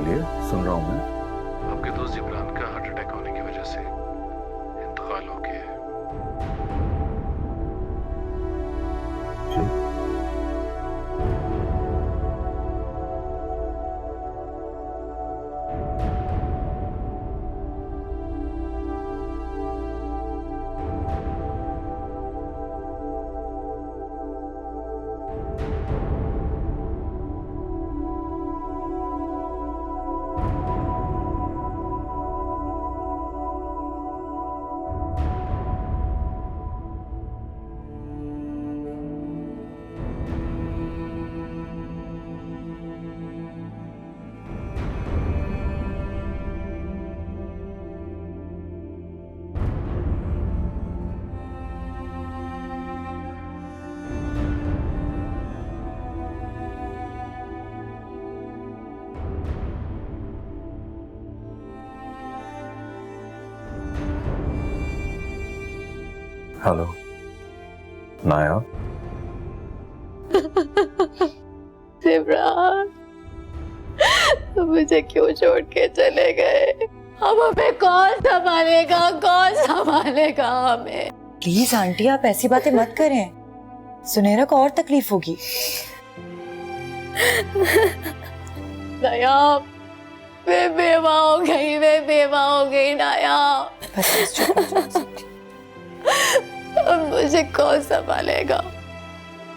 बोलिए, सुन रहा हूँ मैं। आपके दोस्त जिब्रान का हार्ट अटैक होने की वजह से इंतकाल हो गया है। हेलो नाया। जिब्रान, तुम मुझे क्यों छोड़ के चले गए? अब हमें कौन संभालेगा हमें? प्लीज आंटी, आप ऐसी बातें मत करें, सुनहरा को और तकलीफ होगी। नया, मैं बेवा हो गई नया। बस चुप हो जाओ। अब मुझे कौन संभालेगा?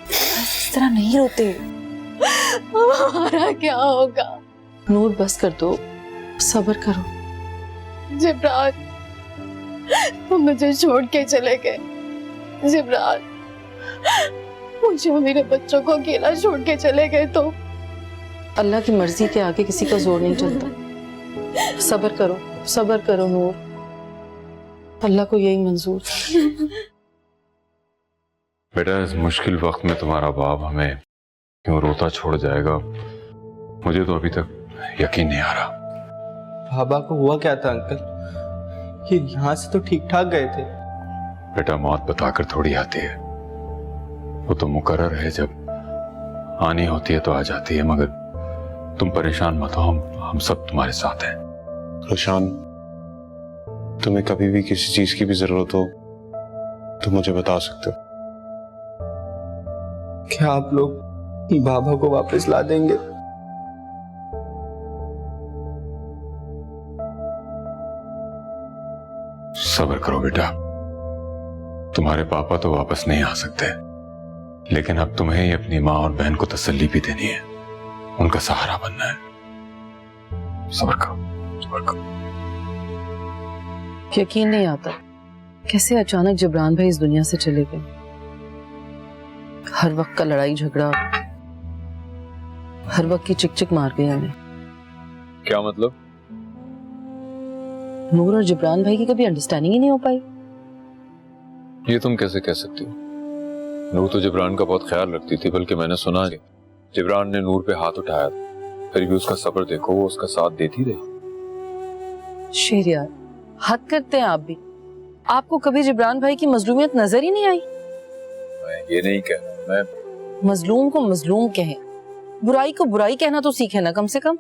इस तरह नहीं रोते। अब हमारा क्या होगा? नूर, बस कर दो, सब्र करो। जिब्रान, तुम मुझे छोड़ के चले गए। जिब्रान, मुझे और मेरे बच्चों को अकेला छोड़ के चले गए तो? अल्लाह की मर्जी के आगे किसी का जोर नहीं चलता। सब्र करो नूर, अल्लाह को यही मंजूर। बेटा, इस मुश्किल वक्त में तुम्हारा बाप हमें क्यों रोता छोड़ जाएगा, मुझे तो अभी तक यकीन नहीं आ रहा। बाबा को हुआ क्या था अंकल? ये यहाँ से तो ठीक ठाक गए थे। बेटा, मौत बताकर थोड़ी आती है, वो तो मुकर्रर है, जब आनी होती है तो आ जाती है। मगर तुम परेशान मत हो, हम सब तुम्हारे साथ हैं। रुशान, तुम्हें कभी भी किसी चीज की भी जरूरत हो तो मुझे बता सकते हो। क्या आप लोग बाबा को वापस ला देंगे? सब्र करो बेटा, तुम्हारे पापा तो वापस नहीं आ सकते, लेकिन अब तुम्हें ही अपनी माँ और बहन को तसल्ली भी देनी है, उनका सहारा बनना है। सब्र करो। यकीन नहीं आता कैसे अचानक जिब्रान भाई इस दुनिया से चले गए। हर वक्त का लड़ाई झगड़ा, हर वक्त की चिक मार गई हमें। क्या मतलब? नूर और जिब्रान भाई की कभी अंडरस्टैंडिंग ही नहीं हो पाई। ये तुम कैसे कह सकती हो? नूर तो जिब्रान का बहुत ख्याल रखती थी, बल्कि मैंने सुना है जिब्रान ने नूर पे हाथ उठाया, फिर भी उसका सब्र देखो, वो उसका साथ देती रही। शेर यार, हद करते हैं आप भी। आपको कभी जिब्रान भाई की मजलूमियत नजर ही नहीं आई? मैं ये नहीं कह रहा, मैं मजलूम को मजलूम कहें, बुराई को बुराई कहना तो सीखे ना कम से कम।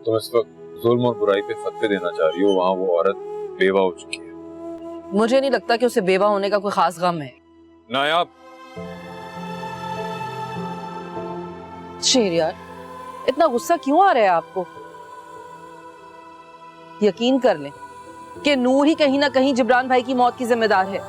तुम इस वक्त जुल्म और बुराई पे फतवे देना चाह रही हो, वहां वो औरत बेवा हो चुकी है। मुझे नहीं लगता कि उसे बेवा होने का कोई खास गम है। नायाब, शेर यार, इतना गुस्सा क्यों आ रहा है आपको? यकीन कर लें कि नूर ही कहीं ना कहीं जिब्रान भाई की मौत की जिम्मेदार है।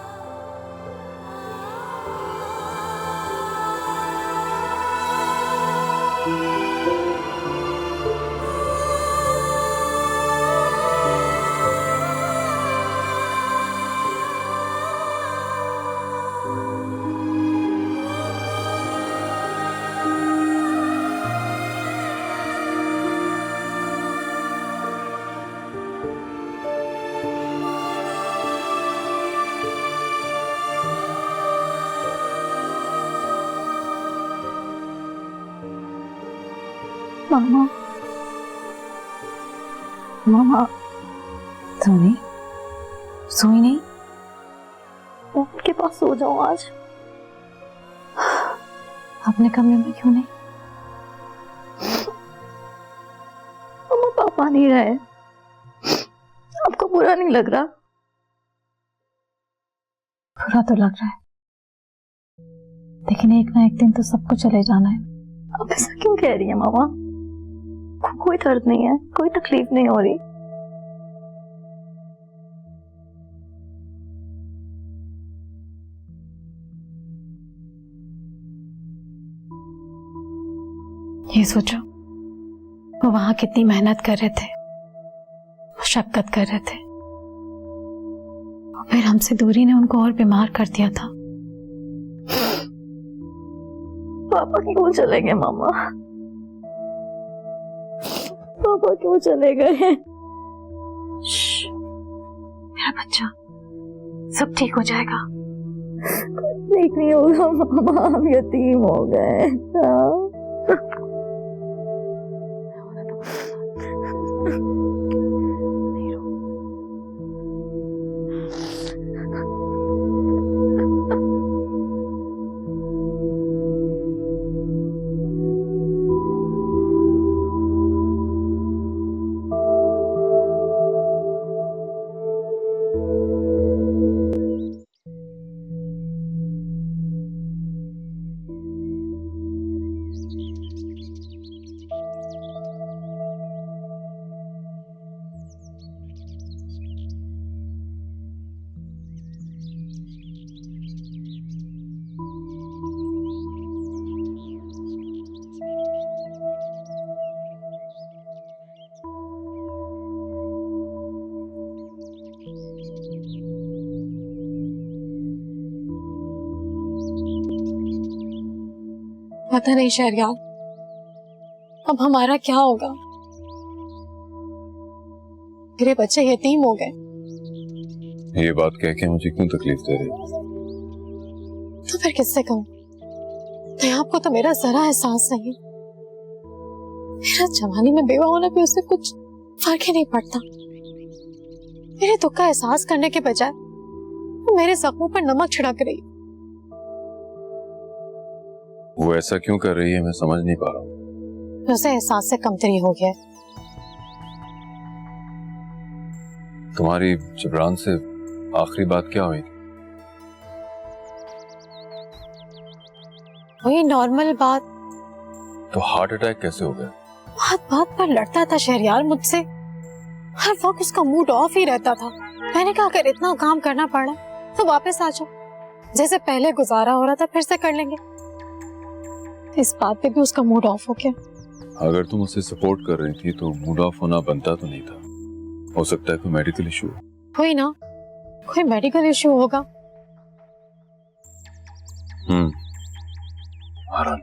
मामा, मामा, सोनी, सोई नहीं? उनके पास सो जाओ आज। अपने कमरे में क्यों नहीं? नहीं रहे? आपको बुरा नहीं लग रहा? बुरा तो लग रहा है, लेकिन एक ना एक दिन तो सबको चले जाना है। आप ऐसा क्यों कह रही है मामा? कोई दर्द नहीं है, कोई तकलीफ नहीं हो रही। ये सोचो, वो वहां कितनी मेहनत कर रहे थे, मशक्कत कर रहे थे, और फिर हमसे दूरी ने उनको और बीमार कर दिया था। पापा क्यों चले गए मामा? पापा क्यों चले गए? मेरा बच्चा, सब ठीक हो जाएगा। ठीक नहीं होगा मामा, हम यतीम हो गए। पता नहीं शहरयार, अब हमारा क्या होगा? मेरे बच्चे यतीम हो गए। ये बात कह के मुझे क्यों तकलीफ दे रही हो? तो फिर किससे कहूं? मैं आपको तो मेरा जरा एहसास नहीं। मेरा जवानी में बेवा होना भी उससे कुछ फर्क ही नहीं पड़ता। मेरे दुख का एहसास करने के बजाय वो मेरे जख्मों पर नमक छिड़क रही। वो ऐसा क्यों कर रही है मैं समझ नहीं पा रहा हूँ। उसे एहसास से कमतरी हो गया। तुम्हारी जिब्रान से आखिरी बात क्या हुई? वही नॉर्मल बात। तो हार्ट अटैक कैसे हो गया? बात बात पर लड़ता था शहरयार मुझसे। हर वक्त उसका मूड ऑफ ही रहता था। मैंने कहा अगर इतना काम करना पड़ा तो वापस आ जाओ, जैसे पहले गुजारा हो रहा था फिर से कर लेंगे। इस बात पे भी उसका मूड ऑफ हो गया। अगर तुम उसे सपोर्ट कर रही थी तो मूड ऑफ होना बनता तो नहीं था। हो सकता है कोई मेडिकल इशू। कोई ना, कोई मेडिकल इशू होगा। आराम,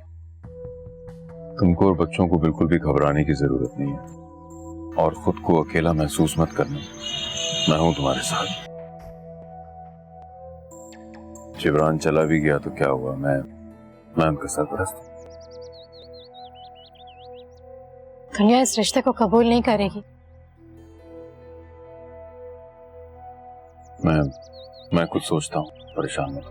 तुमको और बच्चों को बिल्कुल भी घबराने की जरूरत नहीं है और खुद को अकेला महसूस मत करना। मैं हूं तुम्हारे साथ। जिब्रान चला भी गया तो क्या हुआ, मैं उनका सरपरस्त हूं। दुनिया इस रिश्ते को कबूल नहीं करेगी। मैं कुछ सोचता हूँ, परेशान मत हो।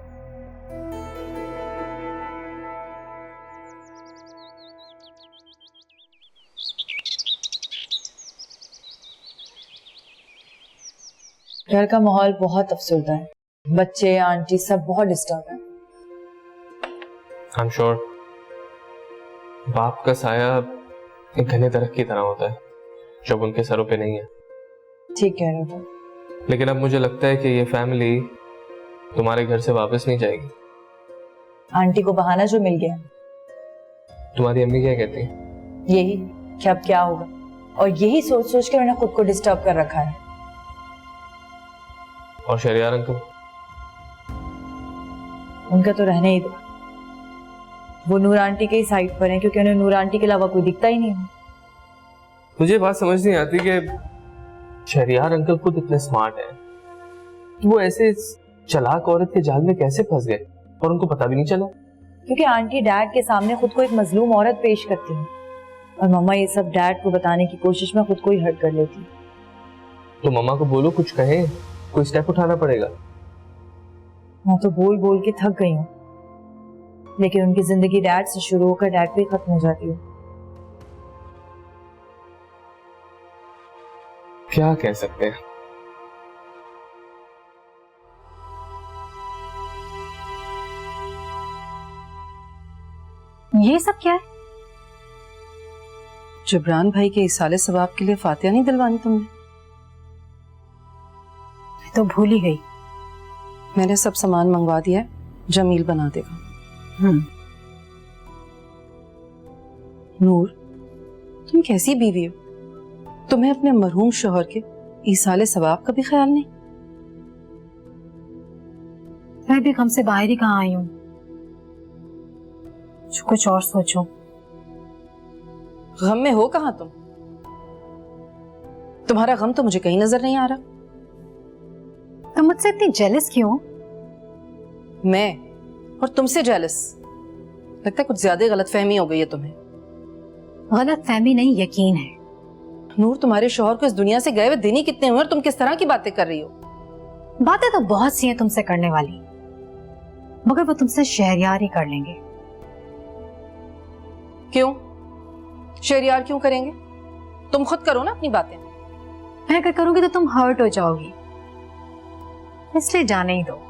घर का माहौल बहुत अफसरदा है। बच्चे आंटी सब बहुत डिस्टर्ब है। आई एम श्योर बाप का साया एक घने दरख्त की तरह होता है जब उनके सरों पे नहीं है। ठीक कह रहे हो। लेकिन अब मुझे लगता है कि ये फैमिली तुम्हारे घर से वापस नहीं जाएगी। आंटी को बहाना जो मिल गया। तुम्हारी अम्मी क्या कहती है? यही कि अब क्या होगा, और यही सोच सोच के उन्होंने खुद को डिस्टर्ब कर रखा है। और शहरयार अंकल? उनका तो रहने ही दो। वो नूर आंटी के ही साइड पर हैं क्योंकि उन्हें नूर आंटी के अलावा कोई दिखता ही नहीं है। मुझे बात समझ नहीं आती कि शहरयार अंकल खुद इतने स्मार्ट हैं, वो ऐसे चालाक औरत के जाल में कैसे फंस गए और उनको पता भी नहीं चला? क्योंकि आंटी डैड के सामने खुद को एक मजलूम औरत पेश करती है और मम्मा ये सब डैड को बताने की कोशिश में खुद को ही हर्ट कर लेती है। तो मम्मा को बोलो, कुछ कहें, कोई स्टेप उठाना पड़ेगा। मैं तो बोल बोल के थक गई हूँ, लेकिन उनकी जिंदगी डैड से शुरू होकर डैड पे खत्म हो जाती है। क्या कह सकते हैं। ये सब क्या है? जिब्रान भाई के इसाले सवाब के लिए फातिहा नहीं दिलवानी तुमने? मैं तो भूल ही गई। मैंने सब सामान मंगवा दिया है, जमील बना देगा। नूर, तुम कैसी बीवी हो? तुम्हें अपने मरहूम शौहर के इसाले सवाब का भी ख्याल नहीं? मैं भी गम से बाहर ही कहाँ आई हूँ, कुछ और सोचो। गम में हो कहाँ तुम? तुम्हारा गम तो मुझे कहीं नजर नहीं आ रहा। तुम मुझसे इतनी जेलस क्यों? मैं और तुमसे जेलस? लगता है कुछ ज्यादा गलतफहमी हो गई है तुम्हें। गलतफहमी नहीं, यकीन है। नूर, तुम्हारे शौहर को इस दुनिया से गए हुए दिन ही कितने हुए और तुम किस तरह की बातें कर रही हो? बातें तो बहुत सी हैं तुमसे करने वाली, मगर वो तुमसे शहरयार ही कर लेंगे। क्यों? शहरयार क्यों करेंगे? तुम खुद करो ना अपनी बातें। मैं अगर करूंगी तो तुम हर्ट हो जाओगी, इसलिए जाने ही दो।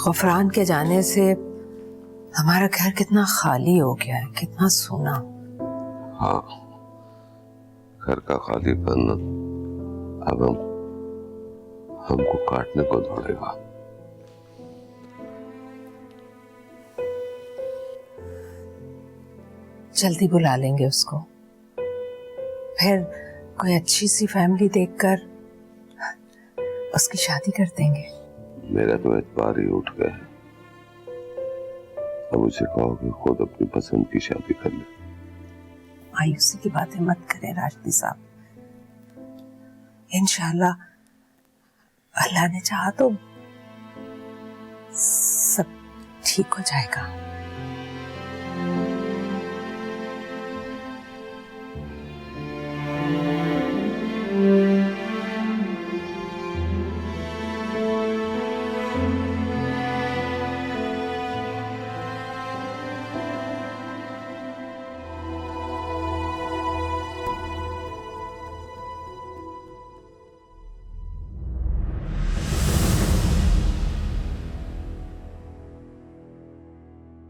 गफरान के जाने से हमारा घर कितना खाली हो गया है, कितना सूना। हाँ, घर का खालीपन अब हमको काटने को दौड़ेगा। जल्दी बुला लेंगे उसको, फिर कोई अच्छी सी फैमिली देखकर उसकी शादी कर देंगे। मेरा तो एतबार ही उठ गया है। अब उसे कहो कि खुद अपनी पसंद की शादी कर ले। मायूसी की बातें मत करें राशदी साहब, इंशाल्लाह अल्लाह ने चाहा तो सब ठीक हो जाएगा।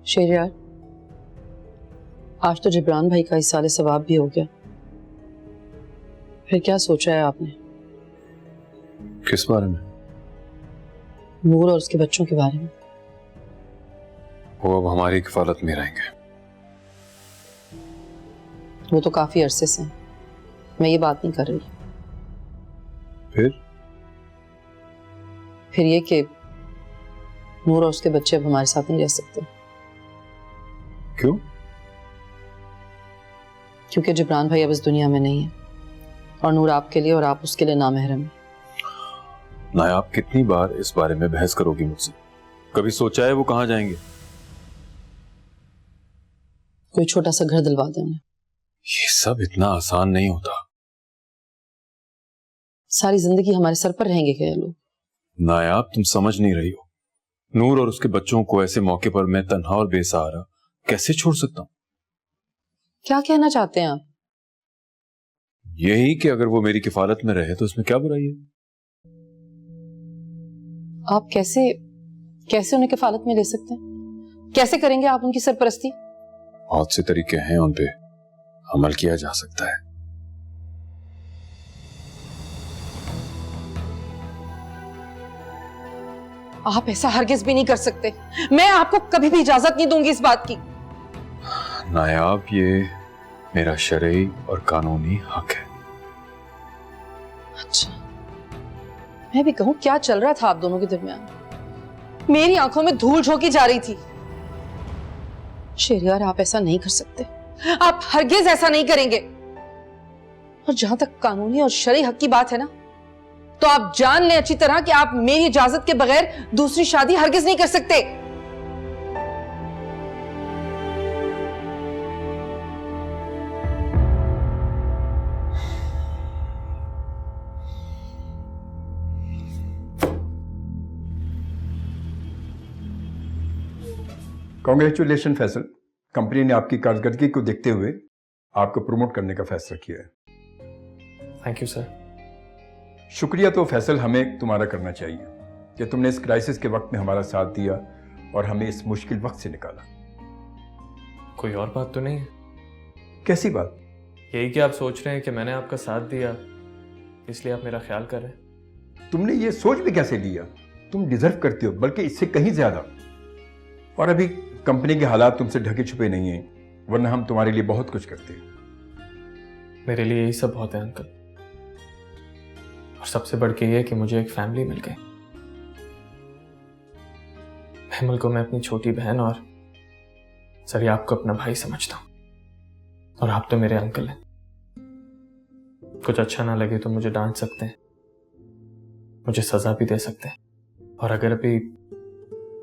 शहरयार, आज तो जिब्रान भाई का इसाले सवाब भी हो गया, फिर क्या सोचा है आपने? किस बारे में? नूर और उसके बच्चों के बारे में। वो अब हमारी किफालत में रहेंगे। वो तो काफी अरसे से हैं। मैं ये बात नहीं कर रही। फिर ये कि नूर और उसके बच्चे अब हमारे साथ नहीं रह सकते। क्यों? क्योंकि जिब्रान भाई अब इस दुनिया में नहीं है और नूर आपके लिए और आप उसके लिए नामहरम है। नायाब, कितनी बार इस बारे में बहस करोगी मुझसे? कभी सोचा है वो कहां जाएंगे? कोई छोटा सा घर दिलवा दें उन्हें। ये सब इतना आसान नहीं होता। सारी जिंदगी हमारे सर पर रहेंगे क्या ये लोग? नायाब, तुम समझ नहीं रही हो। नूर और उसके बच्चों को ऐसे मौके पर मैं तन्हा और बेसहारा कैसे छोड़ सकता हूं? क्या कहना चाहते हैं आप? यही कि अगर वो मेरी किफालत में रहे तो इसमें क्या बुराई है? आप कैसे कैसे उन्हें किफालत में ले सकते हैं? कैसे करेंगे आप उनकी सरपरस्ती? बहुत से तरीके हैं, उन पे अमल किया जा सकता है। आप ऐसा हरगिज भी नहीं कर सकते। मैं आपको कभी भी इजाजत नहीं दूंगी इस बात की। नायाब, ये मेरा शरई और कानूनी हक है। अच्छा, मैं भी कहूं क्या चल रहा था आप दोनों के दरमियान? मेरी आंखों में धूल झोंकी जा रही थी। शहरयार, आप ऐसा नहीं कर सकते। आप हरगिज ऐसा नहीं करेंगे। और जहां तक कानूनी और शरई हक की बात है ना, तो आप जान लें अच्छी तरह कि आप मेरी इजाजत के बगैर दूसरी शादी हरगिज नहीं कर सकते। कॉन्ग्रेचुलेशन फैसल, कंपनी ने आपकी कारकर्दगी को देखते हुए आपको प्रमोट करने का फैसला किया है। Thank you sir. शुक्रिया तो फैसल हमें तुम्हारा करना चाहिए कि तुमने इस क्राइसिस के वक्त में हमारा साथ दिया और हमें इस मुश्किल वक्त से निकाला। कोई और बात तो नहीं है? कैसी बात? यही कि आप सोच रहे हैं कि मैंने आपका साथ दिया इसलिए आप मेरा ख्याल कर रहे हैं? तुमने ये सोच भी कैसे लिया? तुम डिजर्व करते हो, बल्कि इससे कहीं ज्यादा। और अभी कंपनी के हालात तुमसे ढके छुपे नहीं हैं, वरना हम तुम्हारे लिए बहुत कुछ करते हैं। मेरे लिए यही सब बहुत है अंकल, और सबसे बढ़ के ये कि मुझे एक फैमिली मिल गई। महमल को मैं अपनी छोटी बहन और सरिया आपको अपना भाई समझता हूं, और आप तो मेरे अंकल हैं। कुछ अच्छा ना लगे तो मुझे डांट सकते हैं, मुझे सजा भी दे सकते हैं, और अगर अभी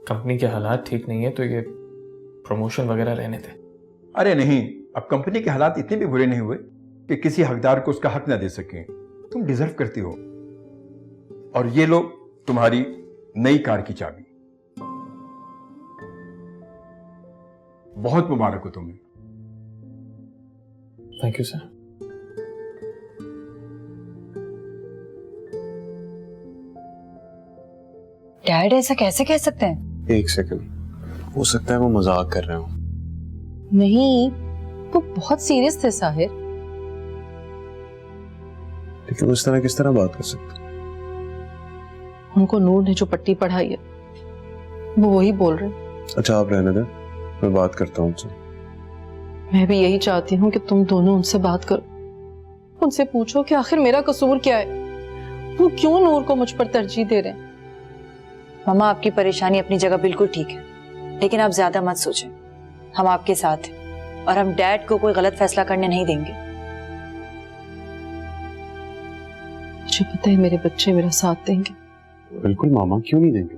कंपनी के हालात ठीक नहीं है तो ये प्रमोशन वगैरह रहने दें। अरे नहीं, अब कंपनी के हालात इतने भी बुरे नहीं हुए कि किसी हकदार को उसका हक ना दे सकें। तुम डिजर्व करती हो। और ये लो तुम्हारी नई कार की चाबी। बहुत मुबारक हो तुम्हें। Thank you sir. डैड ऐसा कैसे कह सकते हैं? एक सेकंड, हो सकता है वो मजाक कर रहे हो। नहीं, वो बहुत सीरियस थे साहिर। लेकिन उस तरह किस तरह बात कर सकते? उनको नूर ने जो पट्टी पढ़ाई है वो वही बोल रहे। अच्छा आप रहने दें, मैं बात करता हूँ उनसे। मैं भी यही चाहती हूँ कि तुम दोनों उनसे बात करो, उनसे पूछो कि आखिर मेरा कसूर क्या है, वो क्यों नूर को मुझ पर तरजीह दे रहे हैं। मामा आपकी परेशानी अपनी जगह बिल्कुल ठीक है, लेकिन आप ज्यादा मत सोचें। हम आपके साथ हैं और हम डैड को कोई गलत फैसला करने नहीं देंगे। मुझे पता है मेरे बच्चे मेरा साथ देंगे। बिल्कुल मामा, क्यों नहीं देंगे?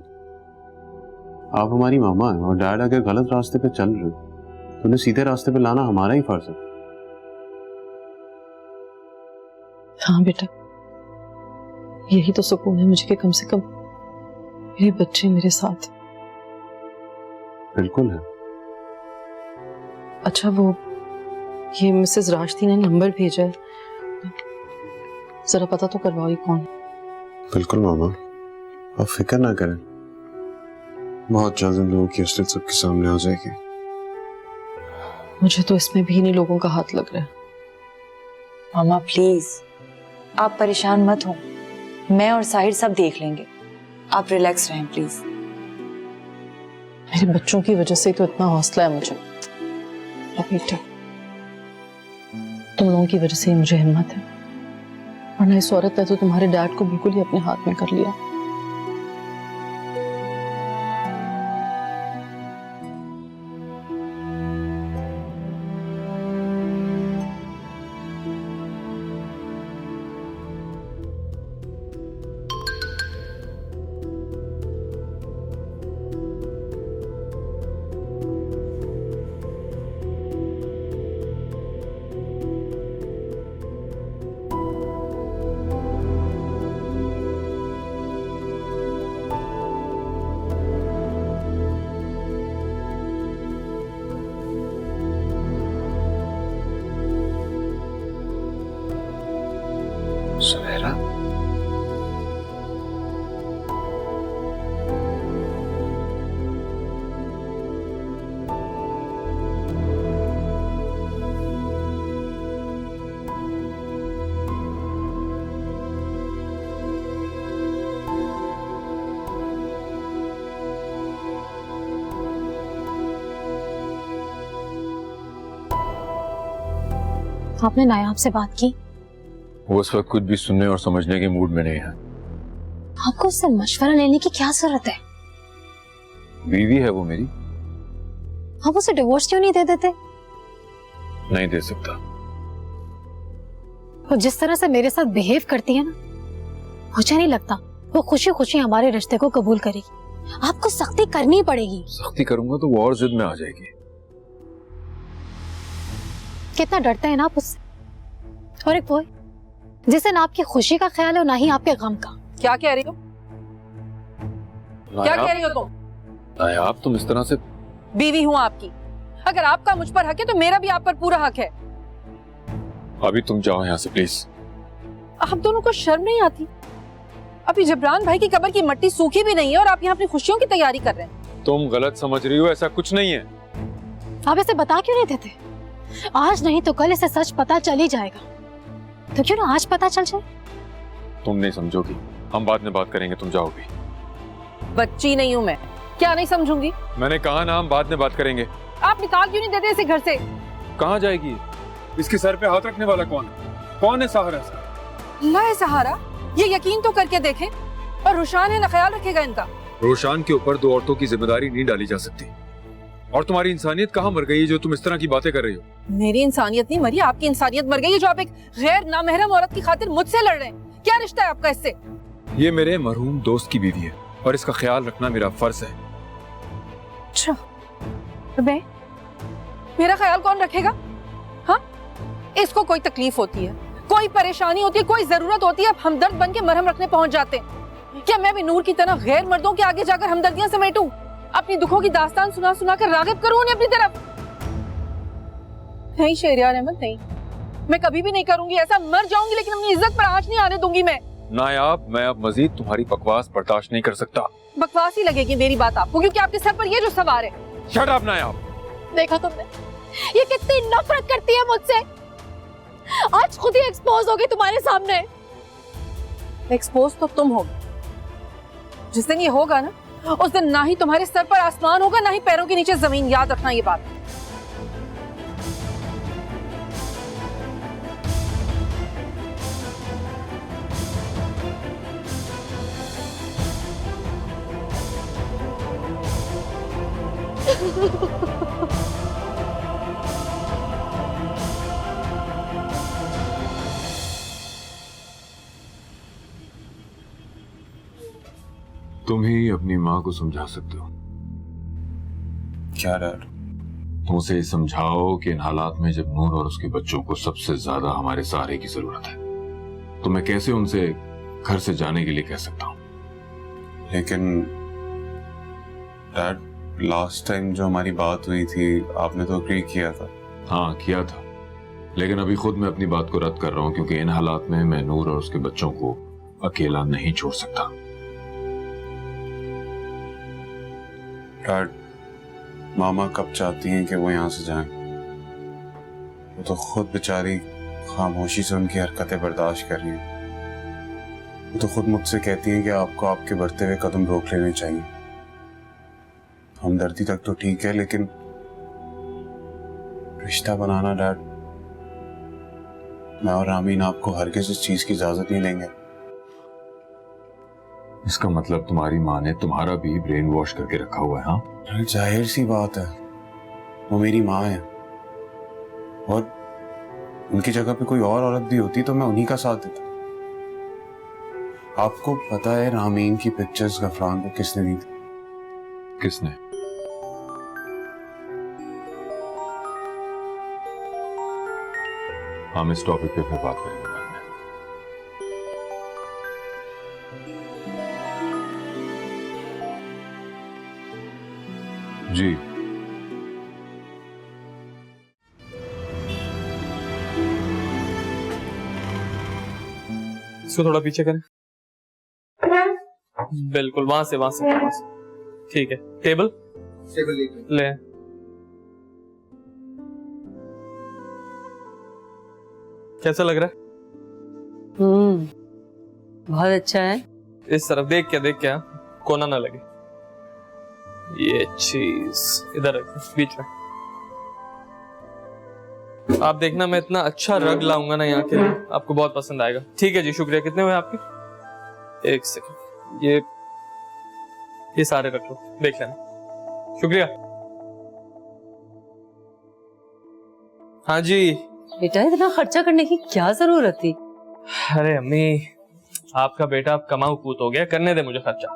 आप हमारी मामा हैं, और डैड अगर गलत रास्ते पे चल रहे तो उन्हें सीधे रास्ते पे लाना हमारा ही फर्ज है। हाँ बेटा, यही तो सुकून है मुझे कि कम से कम मेरे बच्चे मेरे साथ। बिल्कुल है। अच्छा, वो ये मिसेस राशदी ने नंबर भेजा है, जरा पता तो करवाओ ये कौन है। बिल्कुल मामा, आप फिक्र ना करें, बहुत जल्द इन लोगों की असलियत सबके सामने आ जाएगी। मुझे तो इसमें भी इन्हीं लोगों का हाथ लग रहा है। मामा प्लीज, आप परेशान मत हो, मैं और साहिर सब देख लेंगे। आप रिलैक्स रहें प्लीज। मेरे बच्चों की वजह से तो इतना हौसला है मुझे। बेटा, तुम लोगों की वजह से ही मुझे हिम्मत है, वरना इस औरत ने तो तुम्हारे डैड को बिल्कुल ही अपने हाथ में कर लिया। सुनहरा, आपने नायाब से बात की? वो इस वक्त कुछ भी सुनने और समझने के मूड में नहीं है। आपको उससे मशवरा लेने की क्या जरूरत है? बीवी है वो मेरी। आप उसे डिवोर्स क्यों नहीं दे देते? नहीं दे सकता। वो जिस तरह से मेरे साथ बिहेव करती है ना, मुझे नहीं लगता वो खुशी खुशी हमारे रिश्ते को कबूल करेगी। आपको सख्ती करनी पड़ेगी। सख्ती करूंगा तो वो और जिद में आ जाएगी। कितना डरते हैं ना आप उससे। और एक वो है जिसे ना आपकी खुशी का ख्याल है और ना ही आपके गम का। क्या कह रही हो? क्या कह रही हो तुम? नायाब, तुम इस तरह से बीवी हूं आपकी। अगर आपका मुझ पर हक है तो मेरा भी आप पर पूरा हक है। अभी तुम जाओ यहाँ से प्लीज। आप दोनों को शर्म नहीं आती? अभी जबरान भाई की कब्र की मट्टी सूखी भी नहीं है और आप यहाँ अपनी खुशियों की तैयारी कर रहे हैं। तुम गलत समझ रही हो, ऐसा कुछ नहीं है। आप इसे बता क्यों नहीं देते? आज नहीं तो कल इसे सच पता चल ही जाएगा। तो क्यों ना आज पता चल जाए? तुम नहीं समझोगी, हम बाद में बात करेंगे, तुम जाओगी। बच्ची नहीं हूं मैं, क्या नहीं समझूंगी? मैंने कहा ना हम बाद में बात करेंगे। आप निकाल क्यों नहीं देते इसे घर से? कहाँ जाएगी? इसके सर पे हाथ रखने वाला कौन है? कौन है सहारा? अल्लाह है सहारा, ये यकीन तो करके देखें। और रुशान है ना, ख्याल रखेगा इनका। रोशान के ऊपर दो औरतों की जिम्मेदारी नहीं डाली जा सकती। और तुम्हारी इंसानियत कहाँ मर गई है जो तुम इस तरह की बातें कर रही हो? मेरी इंसानियत नहीं मरी, आपकी इंसानियत मर गई है जो आप एक गैर नामहरम औरत की खातिर मुझसे लड़ रहे हैं। क्या रिश्ता है आपका इससे? ये मेरे मरहूम दोस्त की बीवी है और इसका ख्याल रखना मेरा फर्ज है। अच्छा, मैं मेरा ख्याल कौन रखेगा? हाँ, इसको कोई तकलीफ होती है, कोई परेशानी होती है, कोई जरूरत होती है, अब हमदर्द बन के मरहम रखने पहुंच जाते हैं। क्या मैं भी नूर की तरह गैर मर्दों के आगे जाकर हमदर्दियां समेटूं? अपनी दुखों की दास्तान सुना सुना कर रागिब करूं उन्हें अपनी तरफ? नहीं शहरियार अहमद, नहीं, मैं कभी भी नहीं करूंगी ऐसा। मर जाऊंगी लेकिन अपनी इज्जत पर आंच नहीं आने दूंगी मैं। नायाब, मैं अब मजीद तुम्हारी बकवास बर्दाश्त नहीं कर सकता। बकवास ही लगेगी मेरी बात आपको, क्योंकि आपके सर पर ये जो सवार है। शट अप नायाब। देखा तुमने ये कितनी नफरत करती है मुझसे। आज खुद ही एक्सपोज होगी तुम्हारे सामने। एक्सपोज तो तुम होगी। जिस दिन ये होगा ना, उस दिन ना ही तुम्हारे सर पर आसमान होगा, ना ही पैरों के नीचे जमीन। याद रखना ये बात। तुम ही अपनी माँ को समझा सकते हो। क्या डैड? तुम उसे समझाओ कि इन हालात में जब नूर और उसके बच्चों को सबसे ज्यादा हमारे सहारे की जरूरत है, तो मैं कैसे उनसे घर से जाने के लिए कह सकता हूँ? लेकिन डैड, लास्ट टाइम जो हमारी बात हुई थी आपने तो एग्री किया था। हाँ किया था, लेकिन अभी खुद मैं अपनी बात को रद्द कर रहा हूँ, क्योंकि इन हालात में मैं नूर और उसके बच्चों को अकेला नहीं छोड़ सकता। डैड, मामा कब चाहती हैं कि वो यहाँ से जाएं? वो तो खुद बेचारी खामोशी से उनकी हरकतें बर्दाश्त कर रही हैं। वो तो खुद मुझसे कहती हैं कि आपको आपके बढ़ते हुए कदम रोक लेने चाहिए। हमदर्दी तक तो ठीक है, लेकिन रिश्ता बनाना डैड, मैं और रामीन आपको हरगिज़ इस चीज की इजाजत नहीं देंगे। इसका मतलब तुम्हारी माँ ने तुम्हारा भी ब्रेन वॉश करके रखा हुआ है? हाँ, जाहिर सी बात है, वो मेरी माँ है और उनकी जगह पे कोई और औरत भी होती तो मैं उन्हीं का साथ देता। आपको पता है रामीन की पिक्चर्स गफरान को किसने दी थी? किसने? हम इस टॉपिक पे फिर बात करेंगे बाद में। जी, इसको थोड़ा पीछे करें। बिल्कुल वहां से ठीक है। टेबल ले। कैसा लग रहा है? बहुत अच्छा है। इस तरफ देख क्या कोना ना लगे। ये चीज इधर रख बीच में। आप देखना, मैं इतना अच्छा रग लाऊंगा ना यहाँ के लिए, आपको बहुत पसंद आएगा। ठीक है जी, शुक्रिया। कितने हुए आपके? एक सेकंड, ये सारे रख लो, देख लेना। शुक्रिया। हाँ जी। बेटा इतना खर्चा करने की क्या जरूरत थी? अरे अम्मी, आपका बेटा अब कमाऊ पूत हो गया, करने दे मुझे खर्चा।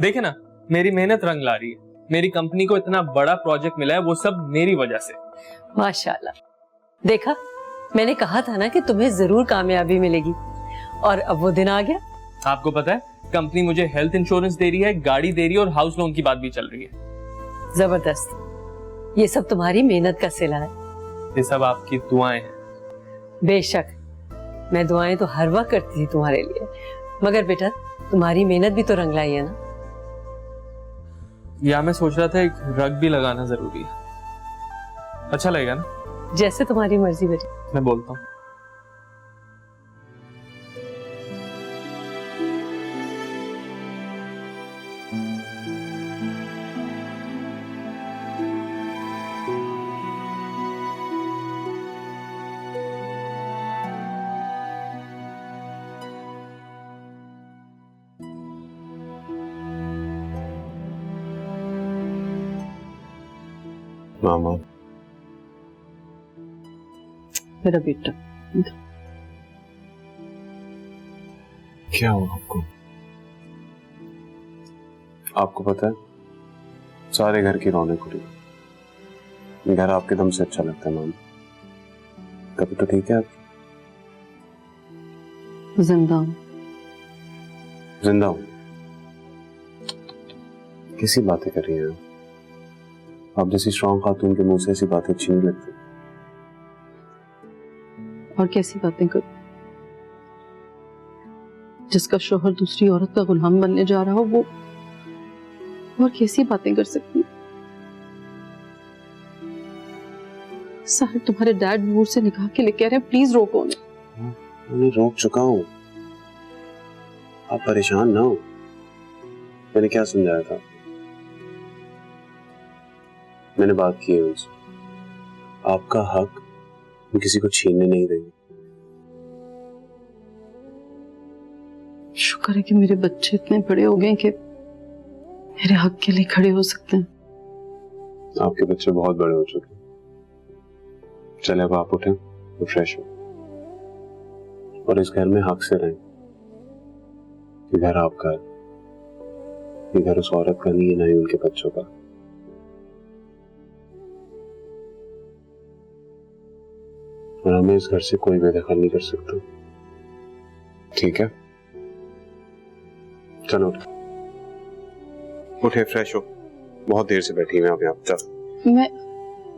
देखे ना, मेरी मेहनत रंग ला रही है। मेरी कंपनी को इतना बड़ा प्रोजेक्ट मिला है, वो सब मेरी वजह से। माशाल्लाह। देखा, मैंने कहा था ना कि तुम्हें जरूर कामयाबी मिलेगी, और अब वो दिन आ गया। आपको पता है, कंपनी मुझे हेल्थ इंश्योरेंस दे रही है, गाड़ी दे रही है और हाउस लोन की बात भी चल रही है। जबरदस्त। ये सब तुम्हारी मेहनत का सिला है। ये सब आपकी दुआएं हैं। बेशक, मैं दुआएं तो हर वक्त करती थी तुम्हारे लिए, मगर बेटा तुम्हारी मेहनत भी तो रंग लाई है ना। या मैं सोच रहा था एक रग भी लगाना जरूरी है। अच्छा लगेगा ना? जैसे तुम्हारी मर्जी बेटा। मैं बोलता हूँ। मामा, मेरा बेटा, क्या हुआ आपको? आपको पता है, सारे घर की रौनक उड़ी। घर आपके दम से अच्छा लगता है मामा। कभी तो ठीक है आप? जिंदा हूँ। जिंदा हूँ? कैसी बातें कर रही हैं आप जैसी स्ट्रॉन्ग खातून के मुंह से ऐसी बातें अच्छी नहीं लगती। और कैसी बातें कर, जिसका शोहर दूसरी औरत का गुलाम बनने जा रहा हो वो और कैसी बातें कर सकती? साहब, तुम्हारे डैड दूर से निकाह के लिए कह रहे हैं, प्लीज रोको उन्हें। मैं रोक चुका हूँ, आप परेशान ना हो। मैंने क्या समझाया था? मैंने बात की है उनसे, आपका हक हम किसी को छीनने नहीं देंगे। शुक्र है कि मेरे बच्चे इतने बड़े हो गए कि मेरे हक के लिए खड़े हो सकते हैं। आपके बच्चे बहुत बड़े हो चुके हैं। चले अब आप उठें तो फ्रेश हो और इस घर में हक से रहें। ये घर आपका है, ये घर उस औरत का नहीं है, ना ही उनके बच्चों का। और हमें इस घर से कोई बेदखल नहीं कर सकता, ठीक है? चलो उठे, फ्रेश हो। बहुत देर से बैठी हैं आप यहाँ। चलो मैं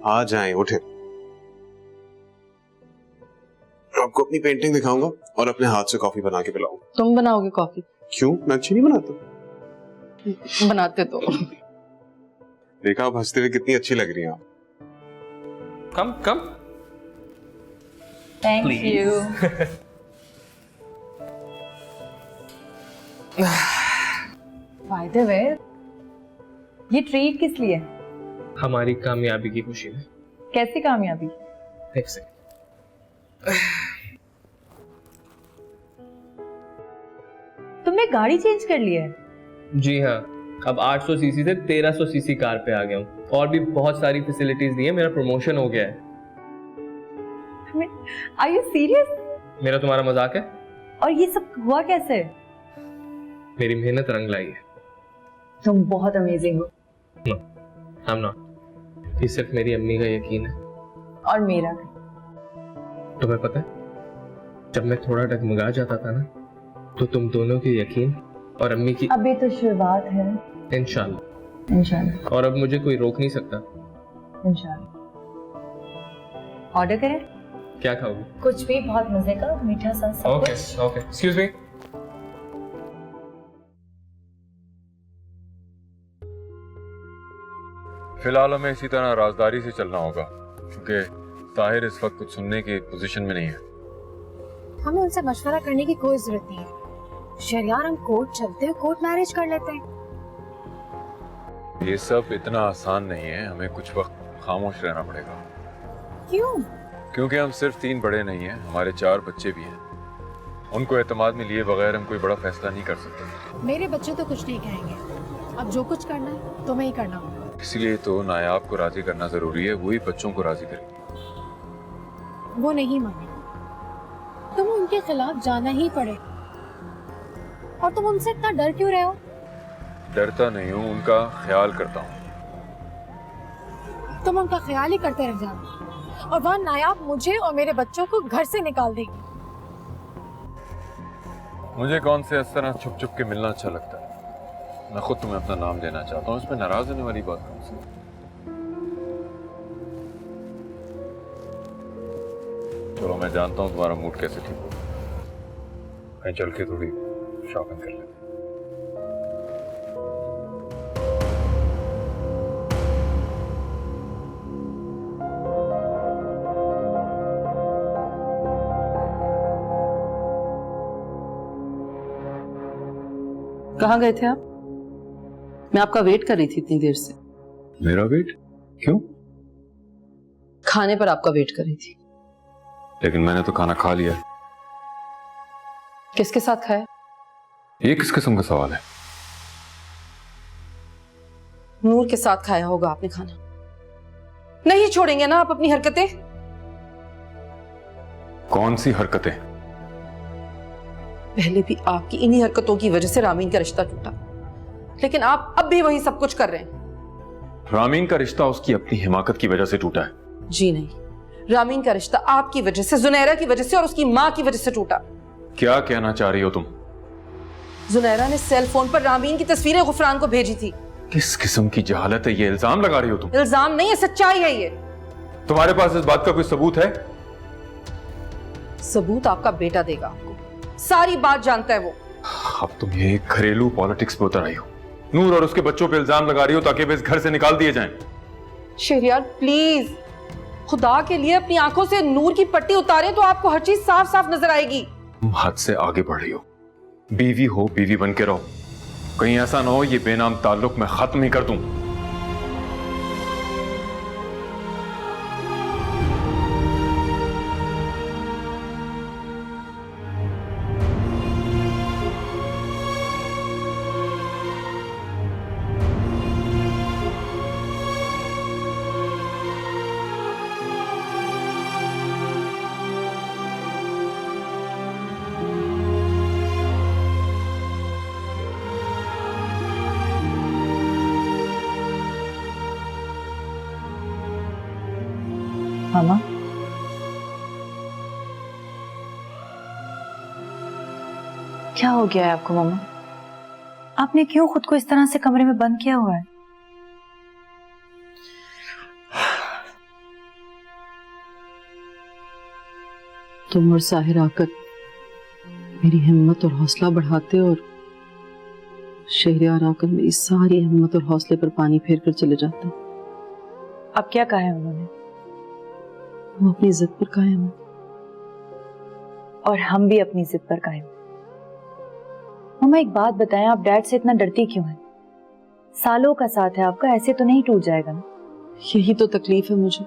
आ जाएं, उठे। आपको अपनी पेंटिंग दिखाऊंगा और अपने हाथ से कॉफी बना के पिलाऊंगा। तुम बनाओगे कॉफी? क्यों, मैं अच्छी नहीं बनाता? बनाते तो। देखा आप हंसते हुए कितनी अच्छी लग रही हैं आप। Come come. Thank you. By the way, ये ट्रीट किस लिए है? हमारी कामयाबी की खुशी में। कैसी कामयाबी? एक सेकंड। तुमने गाड़ी चेंज कर ली है? जी हाँ, अब 800 सीसी से 1300 सीसी कार पे आ गया हूँ और भी बहुत सारी फैसिलिटीज दी है। मेरा प्रमोशन हो गया है। Are you serious? मेरा तुम्हारा मजाक है? और ये सब हुआ कैसे? मेरी मेहनत रंग लाई है। तुम बहुत अमेजिंग हो। No, I'm not. ये सिर्फ मेरी अम्मी का यकीन है। और मेरा। तुम्हें पता है, जब मैं थोड़ा डगमगा जाता था ना, तो तुम दोनों के यकीन और अम्मी की। अभी तो शुरुआत है। इंशाल्लाह। इंशाल्लाह। और अब मुझे कोई रोक नहीं सकता। इंशाल्लाह। ऑर्डर करें? क्या खाओगे? कुछ भी, बहुत मजे का मीठा सा सब ओके कुछ। Okay, excuse me. फिलहाल हमें इसी तरह राजदारी से चलना होगा, क्योंकि ताहिर इस वक्त कुछ सुनने की पोजीशन में नहीं है। हमें उनसे मशवरा करने की कोई जरूरत नहीं है। शरियार, हम कोर्ट चलते हैं, कोर्ट मैरिज कर लेते हैं। ये सब इतना आसान नहीं है, हमें कुछ वक्त खामोश रहना पड़ेगा। क्यों? क्योंकि हम सिर्फ 3 बड़े नहीं हैं, हमारे 4 बच्चे भी हैं। उनको एतमाद में लिए बगैर हम कोई बड़ा फैसला नहीं कर सकते। मेरे बच्चे तो कुछ नहीं कहेंगे। अब जो कुछ करना है तुम्हें ही करना होगा। इसलिए तो नायाब को राजी करना जरूरी है, वही बच्चों को राजी करेगी। वो नहीं माने, तुम्हें उनके खिलाफ जाना ही पड़े। और तुम उनसे इतना डर क्यों रहे हो? डरता नहीं हूँ, उनका ख्याल करता हूँ। तुम उनका ख्याल ही करते रह जाओ और वह नायाब मुझे और मेरे बच्चों को घर से निकाल देगी। मुझे कौन से इस तरह छुप छुप के मिलना अच्छा लगता है। मैं खुद तुम्हें अपना नाम देना चाहता हूँ, इसमें नाराज होने वाली बात कौन सी? चलो मैं जानता हूँ तुम्हारा मूड कैसे ठीक हो, कहीं चल के थोड़ी शॉपिंग कर लेते। कहाँ गए थे आप? मैं आपका वेट कर रही थी इतनी देर से। मेरा वेट? क्यों? खाने पर आपका वेट कर रही थी। लेकिन मैंने तो खाना खा लिया। किसके साथ खाया? ये किस किस्म का सवाल है? नूर के साथ खाया होगा आपने खाना। नहीं छोड़ेंगे ना आप अपनी हरकतें? कौन सी हरकतें? पहले भी आपकी इन्हीं हरकतों की वजह से रामीन का रिश्ता टूटा, लेकिन आप अब भी वही सब कुछ कर रहे हैं। रामीन का रिश्ता उसकी अपनी हिमाकत की वजह से टूटा है। जी नहीं, रामीन का रिश्ता आपकी वजह से, जुनैरा की वजह से और उसकी माँ की वजह से टूटा। क्या कहना चाह रही हो तुम? जुनैरा ने सेल फोन पर रामीन की तस्वीरें गुफरान को भेजी थी। किस किस्म की जहालत है ये? इल्जाम लगा रही हो तुम? इल्जाम नहीं है, सच्चाई है ये। तुम्हारे पास इस बात का कोई सबूत है? सबूत आपका बेटा देगा आपको, सारी बात जानता है वो। अब तुम ये घरेलू पॉलिटिक्स पे उतर आई हो। नूर और उसके बच्चों पे इल्जाम लगा रही हो ताकि वे इस घर से निकाल दिए जाएं। शहरियार प्लीज, खुदा के लिए अपनी आंखों से नूर की पट्टी उतारें तो आपको हर चीज साफ साफ नजर आएगी। तुम हद से आगे बढ़ रही हो। बीवी हो, बीवी बन के रहो। कहीं ऐसा ना हो ये बेनाम ताल्लुक मैं खत्म ही कर दूं। मामा, क्या हो गया है आपको मामा? आपने क्यों खुद को इस तरह से कमरे में बंद किया हुआ है? तुम और साहिर आकर मेरी हिम्मत और हौसला बढ़ाते और शहरियार आकर मेरी सारी हिम्मत और हौसले पर पानी फेर कर चले जाते। अब क्या कहा है उन्होंने? वो अपनी जिद पर कायम है और हम भी अपनी जिद पर कायम। मामा एक बात बताएं, आप डैड से इतना डरती क्यों हैं? सालों का साथ है आपका, ऐसे तो नहीं टूट जाएगा ना? यही तो तकलीफ है मुझे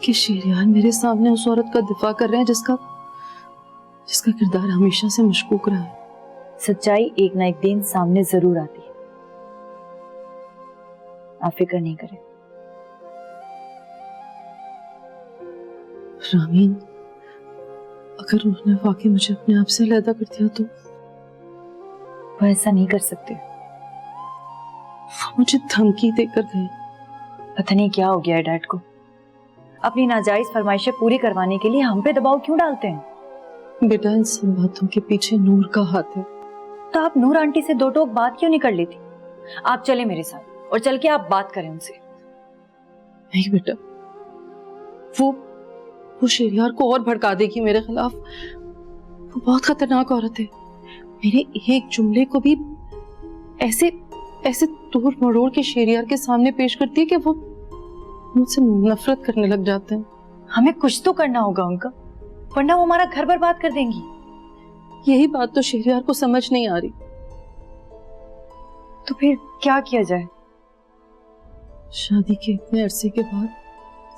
कि शहरियार मेरे सामने उस औरत का दिफा कर रहे हैं जिसका किरदार हमेशा से मशकूक रहा है। सच्चाई एक ना एक दिन सामने जरूर आती है, आप फिक्र नहीं करें। रामीन, अगर उन्होंने वाकई मुझे अपने आप से अलग कर दिया तो? वो ऐसा नहीं कर सकते। वो मुझे धमकी देकर गए। पता नहीं क्या हो गया है डैड को। अपनी नाजायज फरमाइशें पूरी करवाने के लिए हम पे दबाव क्यों डालते हैं? बेटा, इन सब बातों के पीछे नूर का हाथ है। तो आप नूर आंटी से दो टोक बात क्यों नहीं कर लेती? आप चले मेरे साथ और चल के आप बात करें उनसे। नहीं बेटा, वो शहरियार को और भड़का देगी मेरे खिलाफ। वो बहुत खतरनाक औरत है। मेरे एक जुमले को भी ऐसे तोड़ मरोड़ के शहरियार के सामने पेश करती है कि वो मुझसे नफरत करने लग जाते हैं। हमें कुछ तो करना होगा उनका, वरना वो हमारा घर बर्बाद कर देंगी। यही बात तो शहरियार को समझ नहीं आ रही। तो फिर क्या किया जाए? शादी के इतने अरसे के बाद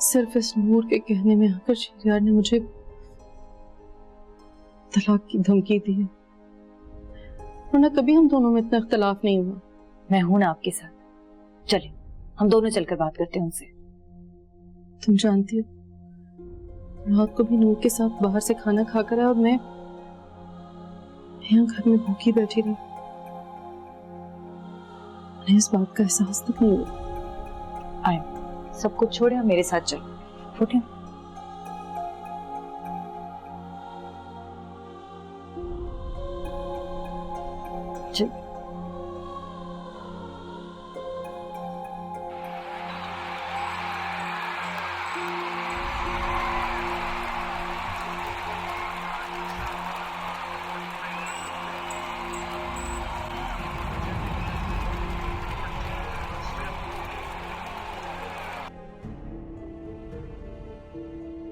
सिर्फ इस नूर के कहने में आकर शहरियार ने मुझे तलाक की धमकी दी है, वरना कभी हम दोनों में इतना इख्तलाफ नहीं हुआ। मैं हूं ना आपके साथ, चले हम दोनों चलकर बात करते हैं उनसे। तुम जानती हो, रात को भी नूर के साथ बाहर से खाना खाकर आया और मैं यहाँ घर में भूखी बैठी रही। मुझे इस बात का एहसास तक नहीं हुआ। आए, सब कुछ छोड़े और मेरे साथ चलो। उठे। जी।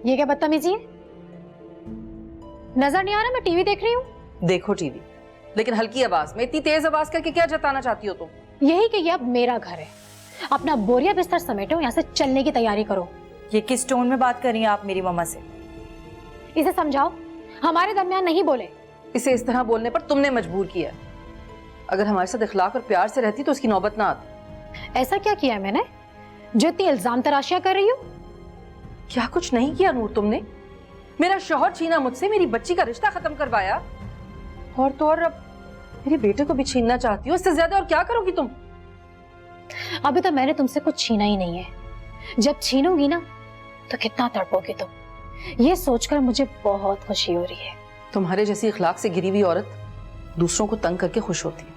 ये क्या बदतमीजी है? नजर नहीं आ रहा मैं टीवी देख रही हूँ? देखो टीवी, लेकिन हल्की आवाज में। इतनी तेज आवाज करके क्या जताना चाहती हो तुम? यही कि ये अब मेरा घर है। अपना बोरिया बिस्तर समेटो, यहाँ से चलने की तैयारी करो। ये किस टोन में बात कर रही हैं आप मेरी मम्मा से? इसे समझाओ, हमारे दरमियान नहीं बोले। इसे इस तरह बोलने पर तुमने मजबूर किया। अगर हमारे साथ इखलाक और प्यार से रहती तो उसकी नौबत ना आती। ऐसा क्या किया है मैंने जो इतनी इल्जाम तराशियां कर रही हूँ? क्या कुछ नहीं किया नूर तुमने? मेरा शौहर छीना मुझसे, मेरी बच्ची का रिश्ता खत्म करवाया, और तो और अब मेरे बेटे को भी छीनना चाहती हो। इससे ज्यादा और क्या करोगी तुम? अभी तो मैंने तुमसे कुछ छीना ही नहीं है। जब छीनूंगी ना तो कितना तड़पोगी तुम, ये सोचकर मुझे बहुत खुशी हो रही है। तुम्हारे जैसी इखलाक से गिरी हुई औरत दूसरों को तंग करके खुश होती है।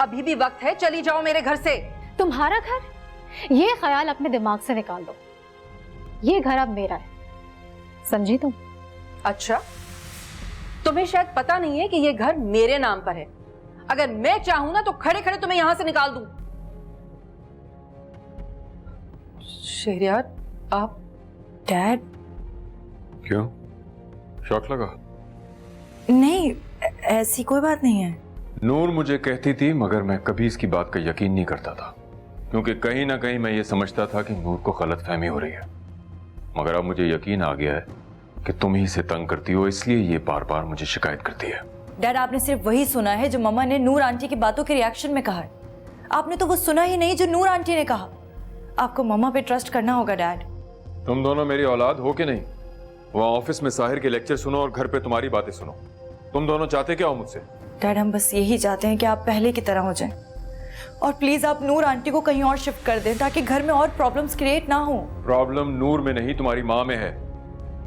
अभी भी वक्त है, चली जाओ मेरे घर से। तुम्हारा घर? ये ख्याल अपने दिमाग से निकाल दो। ये घर अब मेरा है, समझी तुम? अच्छा, तुम्हें शायद पता नहीं है कि ये घर मेरे नाम पर है। अगर मैं चाहूं ना तो खड़े खड़े तुम्हें यहां से निकाल दूं। शहरियार, आप? डैड? क्यों, शौक लगा? नहीं, ऐसी कोई बात नहीं है। नूर मुझे कहती थी, मगर मैं कभी इसकी बात का यकीन नहीं करता था, क्योंकि कहीं ना कहीं मैं ये समझता था कि नूर को गलतफहमी हो रही है। मगर अब मुझे यकीन आ गया है कि तुम ही इसे तंग करती हो, इसलिए ये बार बार मुझे शिकायत करती है। डैड, आपने सिर्फ वही सुना है जो मम्मा ने नूर आंटी की बातों के रिएक्शन में कहा है। आपने तो वो सुना ही नहीं जो नूर आंटी ने कहा। आपको मम्मा पे ट्रस्ट करना होगा डैड। तुम दोनों मेरी औलाद हो कि नहीं? वहाँ ऑफिस में साहिर के लेक्चर सुनो और घर पे तुम्हारी बातें सुनो। तुम दोनों चाहते क्या हो मुझसे? डैड, हम बस यही चाहते हैं कि आप पहले की तरह हो जाएं। और प्लीज आप नूर आंटी को कहीं और शिफ्ट कर दें ताकि घर में और प्रॉब्लम्स क्रिएट ना हो। प्रॉब्लम नूर में नहीं, तुम्हारी माँ में है।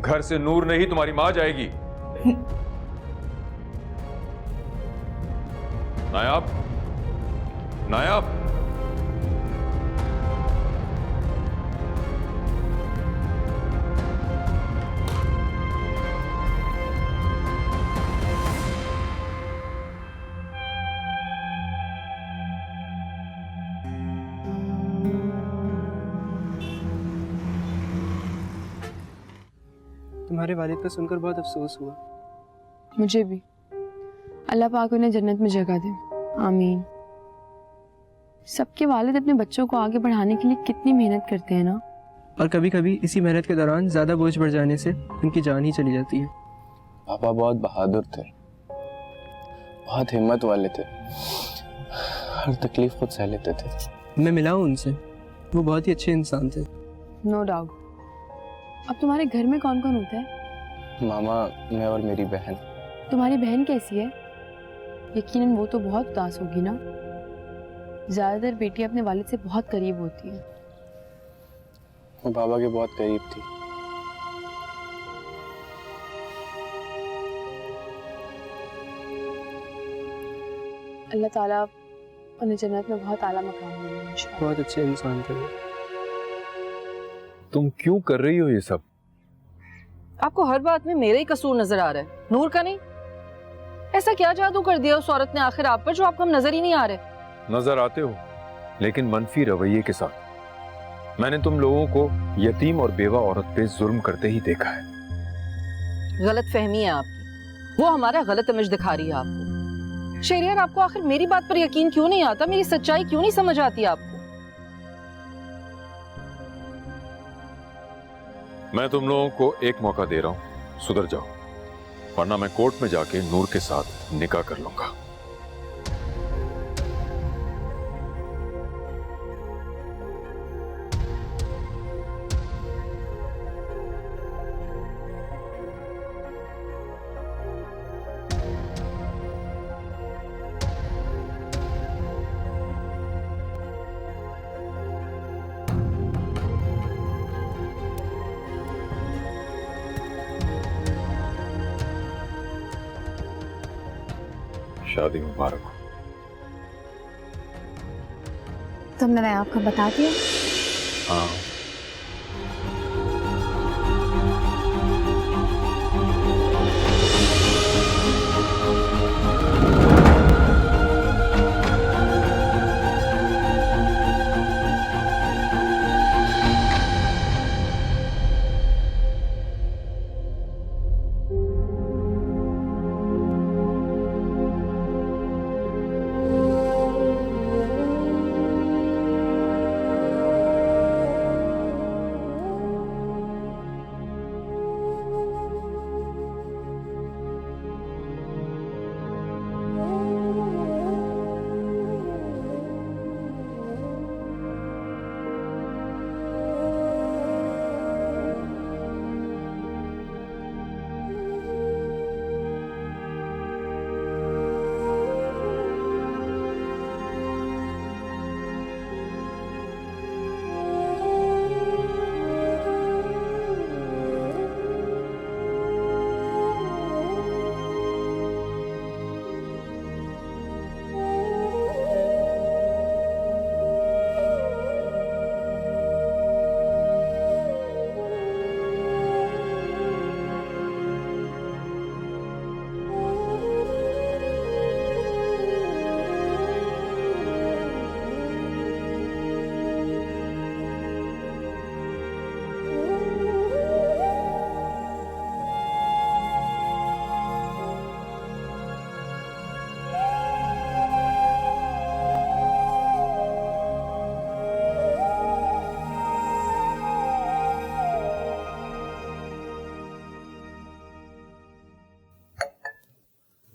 घर से नूर नहीं, तुम्हारी माँ जाएगी। नायाब, नायाब, तुम्हारे वालिद को सुनकर बहुत अफसोस हुआ। मुझे भी। अल्लाह पाक उन्हें जन्नत में जगह दे, आमीन। सबके वालिद अपने बच्चों को आगे बढ़ाने के लिए कितनी मेहनत करते हैं ना। और कभी कभी इसी मेहनत के दौरान ज्यादा बोझ बढ़ जाने से उनकी जान ही चली जाती है। पापा बहुत बहादुर थे, बहुत हिम्मत वाले थे, हर तकलीफ खुद सह लेते थे। मैं मिला हूँ उनसे, वो बहुत ही अच्छे इंसान थे। No doubt. अब तुम्हारे घर में कौन कौन होता है? मामा, मैं और मेरी बहन। तुम्हारी बहन कैसी है? यकीनन वो तो बहुत उदास होगी ना। ज्यादातर बेटी अपने वालिद से बहुत करीब होती है। वो बाबा के बहुत करीब थी। अल्लाह ताला उन्हें जन्नत में बहुत आला मकाम देगा इंशाअल्लाह। बहुत अच्छे इंसान थे। तुम क्यों कर रही हो ये सब? आपको हर बात में मेरा ही कसूर नजर आ रहा है, नूर का नहीं। ऐसा क्या जादू कर दिया उस औरत ने आखिर आप पर जो आपको हम नजर ही नहीं आ रहे? नजर आते हो, लेकिन मनफी रवैये के साथ। मैंने तुम लोगों को यतीम और बेवा औरत पे जुल्म करते ही देखा है। गलत फहमी है आपकी, वो हमारा गलत इमेज दिखा रही है आपको। शहरियार, आपको आखिर मेरी बात पर यकीन क्यों नहीं आता? मेरी सच्चाई क्यों नहीं समझ आती आपको? मैं तुम लोगों को एक मौका दे रहा हूं, सुधर जाओ, वरना मैं कोर्ट में जाके नूर के साथ निकाह कर लूंगा। शादी मुबारक हो। तो मैंने आपको बता दिया। हाँ।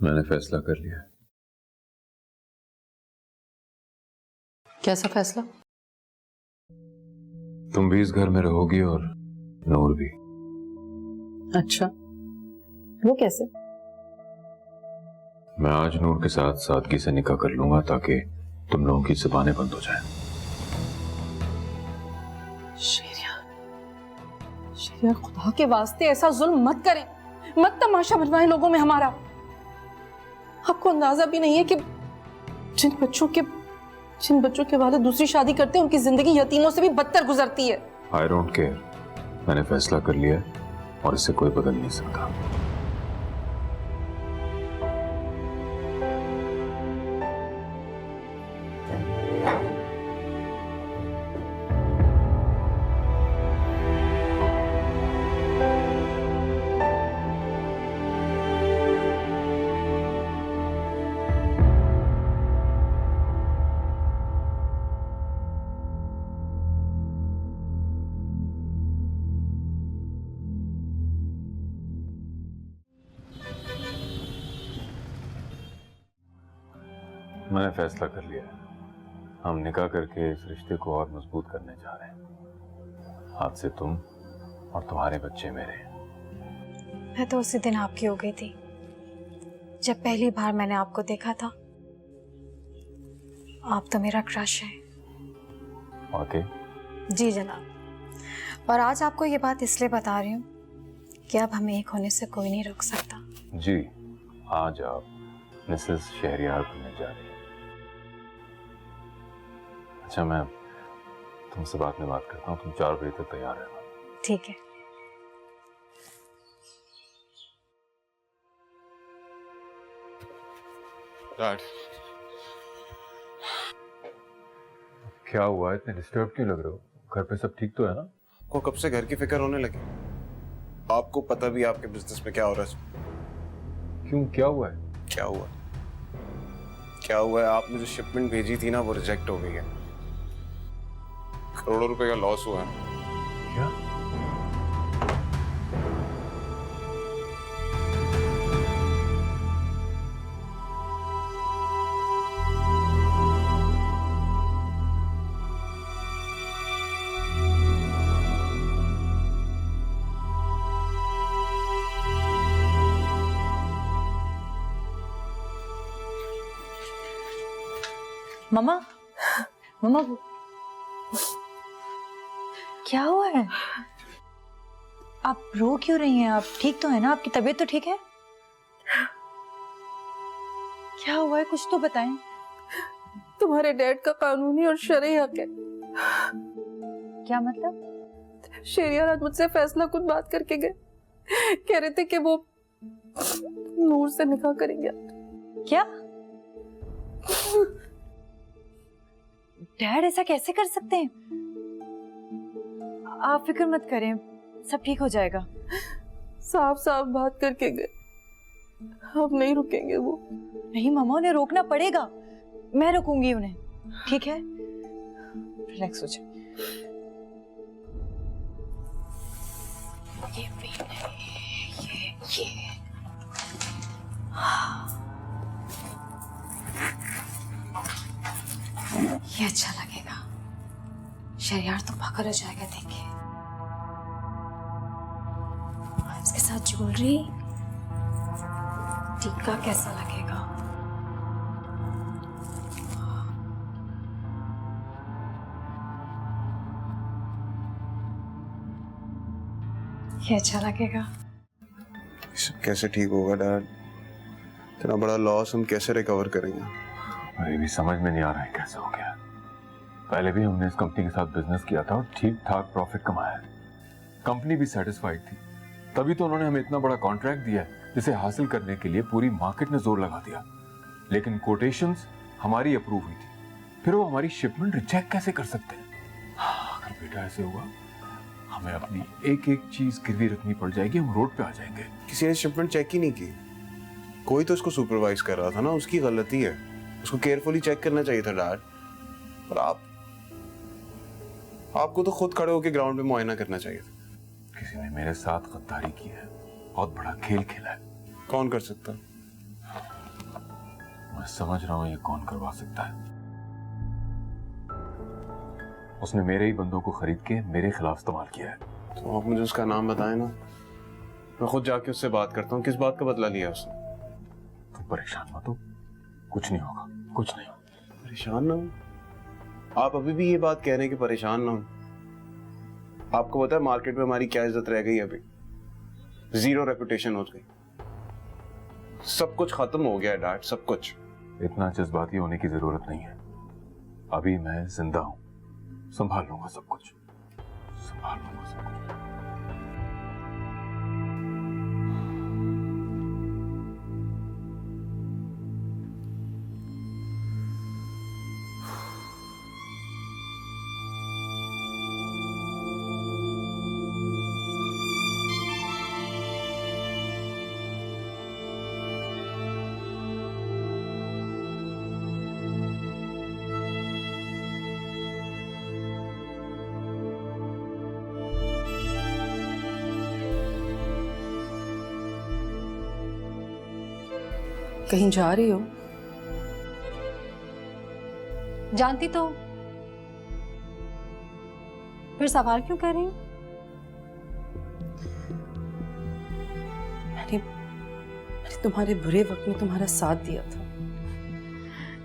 मैंने फैसला कर लिया। कैसा फैसला? तुम भी इस घर में रहोगी और नूर भी। अच्छा, वो कैसे? मैं आज नूर के साथ सादगी से निकाह कर लूंगा ताकि तुम लोगों की जुबानें बंद हो जाएं। शेरिया, खुदा के वास्ते ऐसा जुल्म मत करें, मत तमाशा बनवाएं लोगों में हमारा। आपको अंदाजा भी नहीं है कि जिन बच्चों के वालिद दूसरी शादी करते हैं उनकी जिंदगी यतीमों से भी बदतर गुजरती है। आई डोंट केयर, मैंने फैसला कर लिया और इससे कोई बदल नहीं सकता। मैंने फैसला कर लिया है, हम निकाह करके इस रिश्ते को और मजबूत करने जा रहे हैं। आज से तुम और तुम्हारे बच्चे मेरे। मैं तो उसी दिन आपकी हो गई थी जब पहली बार मैंने आपको देखा था। आप तो मेरा क्रश है। ओके? जी जनाब। और आज आपको ये बात इसलिए बता रही हूँ कि अब हमें एक होने से कोई नहीं रोक सकता। जी, आज आप मिसेस शहरियार बनने जा रही हैं। अच्छा, मैं तुमसे बाद में बात करता हूँ, तुम 4 बजे तक तैयार रहना। ठीक है। डैड, क्या हुआ? इतने डिस्टर्ब क्यों लग रहे हो? घर पे सब ठीक तो है ना? को कब से घर की फिक्र होने लगी? आपको पता भी आपके बिजनेस में क्या हो रहा है? क्यों, क्या हुआ है? क्या हुआ? क्या हुआ है? आपने जो शिपमेंट भेजी थी ना, वो रिजेक्ट हो गई है। करोड़ों रुपए का लॉस हुआ है। क्या? मम्मा, मम्मा, क्या हुआ है? आप रो क्यों रही हैं? आप ठीक तो है ना? आपकी तबीयत तो ठीक है? क्या हुआ है? कुछ तो बताएं। तुम्हारे डैड का कानूनी और शरई हक है। क्या मतलब? शेरियार आज मुझसे फैसला कुछ बात करके गए, कह रहे थे कि वो नूर से निकाह करेंगे। क्या? डैड ऐसा कैसे कर सकते हैं? आप फिक्र मत करें, सब ठीक हो जाएगा। साफ साफ बात करके गए, अब नहीं रुकेंगे वो। नहीं मामा, उन्हें रोकना पड़ेगा, मैं रोकूंगी उन्हें, ठीक है? रिलैक्स हो जाए। ये ये अच्छा लगेगा। शहरयार तो पागल हो जाएगा देख के। इसके साथ ज्वेलरी, टीका कैसा लगेगा? ये अच्छा लगेगा। कैसे ठीक होगा डैड? इतना बड़ा लॉस हम कैसे रिकवर करेंगे? मुझे भी समझ में नहीं आ रहा है कैसे हो गया। पहले भी हमने इस कंपनी के साथ बिजनेस किया था और ठीक ठाक प्रॉफिट कमाया है। कंपनी भी सेटिस्फाइड थी, तभी तो उन्होंने हमें इतना बड़ा कॉन्ट्रैक्ट दिया है जिसे हासिल करने के लिए पूरी मार्केट ने जोर लगा दिया। लेकिन कोटेशंस हमारी अप्रूव हुई थी, फिर वो हमारी शिपमेंट रिजेक्ट कैसे कर सकते हैं? अगर बेटा ऐसे हुआ, हमें अपनी एक एक चीज गिरवी रखनी पड़ जाएगी, हम रोड पे आ जाएंगे। किसी ने शिपमेंट चेक ही नहीं की। कोई तो उसको सुपरवाइज कर रहा था ना, उसकी गलती है। उसको केयरफुली चेक करना चाहिए था डैड। और आपको तो खुद खड़े होकर ग्राउंड पे मुआयना करना चाहिए था। किसी ने मेरे साथ गद्दारी की है, बहुत बड़ा खेल खेला है। कौन कर सकता? मैं समझ रहा हूं ये कौन करवा सकता है। उसने मेरे ही बंदों को खरीद के मेरे खिलाफ इस्तेमाल किया है। तो आप मुझे उसका नाम बताएं ना, मैं खुद जाके उससे बात करता हूँ। किस बात का बदला लिया उसने? तुम परेशान मत हो, कुछ नहीं होगा, कुछ नहीं। परेशान ना हो? आप अभी भी ये बात कह रहे हैं कि परेशान ना हो? आपको पता है मार्केट में हमारी क्या इज्जत रह गई? अभी 0 रेपुटेशन हो गई। सब कुछ खत्म हो गया है डैड, सब कुछ। इतना जज्बाती होने की जरूरत नहीं है। अभी मैं जिंदा हूं, संभाल लूंगा सब कुछ, संभाल लूंगा सब कुछ। कहीं जा रही हो? जानती तो, फिर सवाल क्यों कर रही हो? मैंने तुम्हारे बुरे वक्त में तुम्हारा साथ दिया था।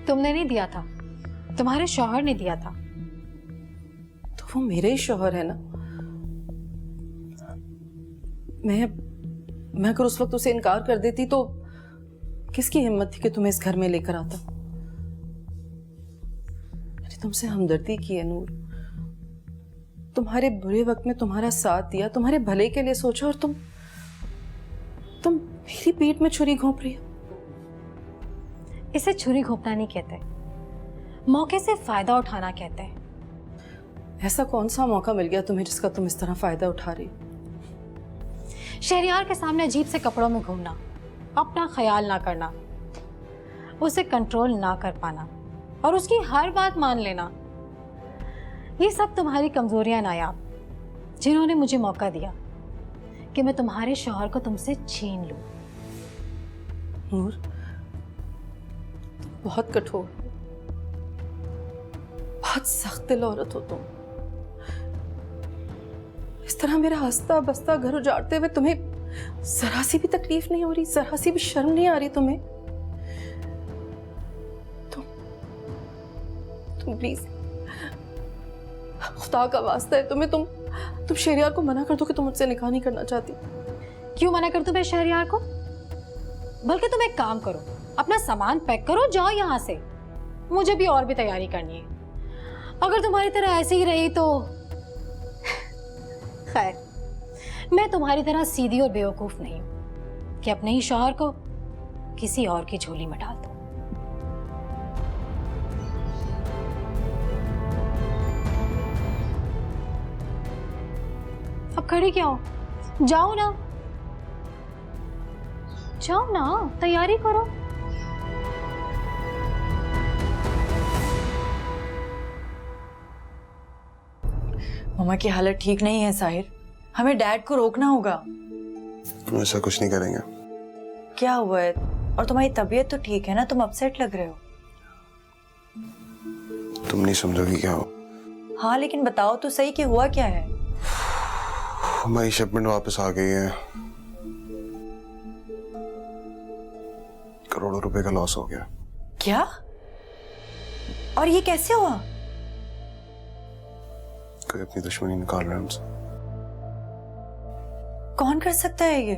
तुमने नहीं दिया था, तुम्हारे शौहर ने दिया था। तो वो मेरे ही शौहर है ना। मैं अगर उस वक्त उसे इनकार कर देती तो किसकी हिम्मत थी कि तुम्हें इस घर में लेकर आता? मैंने तुमसे हमदर्दी की है नूर, तुम्हारे बुरे वक्त में तुम्हारा साथ दिया, तुम्हारे भले के लिए सोचा, और तुम मेरी पेट में छुरी घोंप रही हो। इसे छुरी घोंपना नहीं कहते, मौके से फायदा उठाना कहते हैं। ऐसा कौन सा मौका मिल गया तुम्हें जिसका तुम इस तरह फायदा उठा रही हो? शहरयार के सामने अजीब से कपड़ों में घूमना, अपना ख्याल ना करना, उसे कंट्रोल ना कर पाना और उसकी हर बात मान लेना, ये सब तुम्हारी कमजोरियां नायाब, जिन्होंने मुझे मौका दिया कि मैं तुम्हारे शौहर को तुमसे छीन लूं। नूर, तुम बहुत कठोर हो, बहुत सख्त दिल औरत हो तुम। इस तरह मेरा हंसता बसता घर उजाड़ते हुए तुम्हें जरा सी भी तकलीफ नहीं हो रही? जरा सी भी शर्म नहीं आ रही तुम्हें? तुम प्लीज, खुदा का वास्ता है तुम्हें, तुम शहरयार को मना कर दो कि तुम मुझसे निकाह नहीं करना चाहती। क्यों मना कर दूं मैं शहरयार को? बल्कि तुम एक काम करो, अपना सामान पैक करो, जाओ यहाँ से। मुझे भी और भी तैयारी करनी है। अगर तुम्हारी तरह ऐसे ही रही तो खैर, मैं तुम्हारी तरह सीधी और बेवकूफ नहीं हूं कि अपने ही शौहर को किसी और की झोली में डाल दूं। अब खड़ी क्या हो? जाओ ना, जाओ ना, तैयारी करो। मम्मा की हालत ठीक नहीं है साहिर, हमें डैड को रोकना होगा। ऐसा कुछ नहीं करेंगे। क्या हुआ है? और तुम्हारी तबीयत तो ठीक है ना? तुम अपसेट लग रहे हो। तुम नहीं समझोगी क्या हो। हाँ लेकिन बताओ तो सही कि हुआ क्या है। हमारी शिपमेंट वापस आ गई है, करोड़ों रुपए का लॉस हो गया। क्या? और ये कैसे हुआ? कोई अपनी दुश्मनी निकाल रहा है हमसे। कौन कर सकता है ये?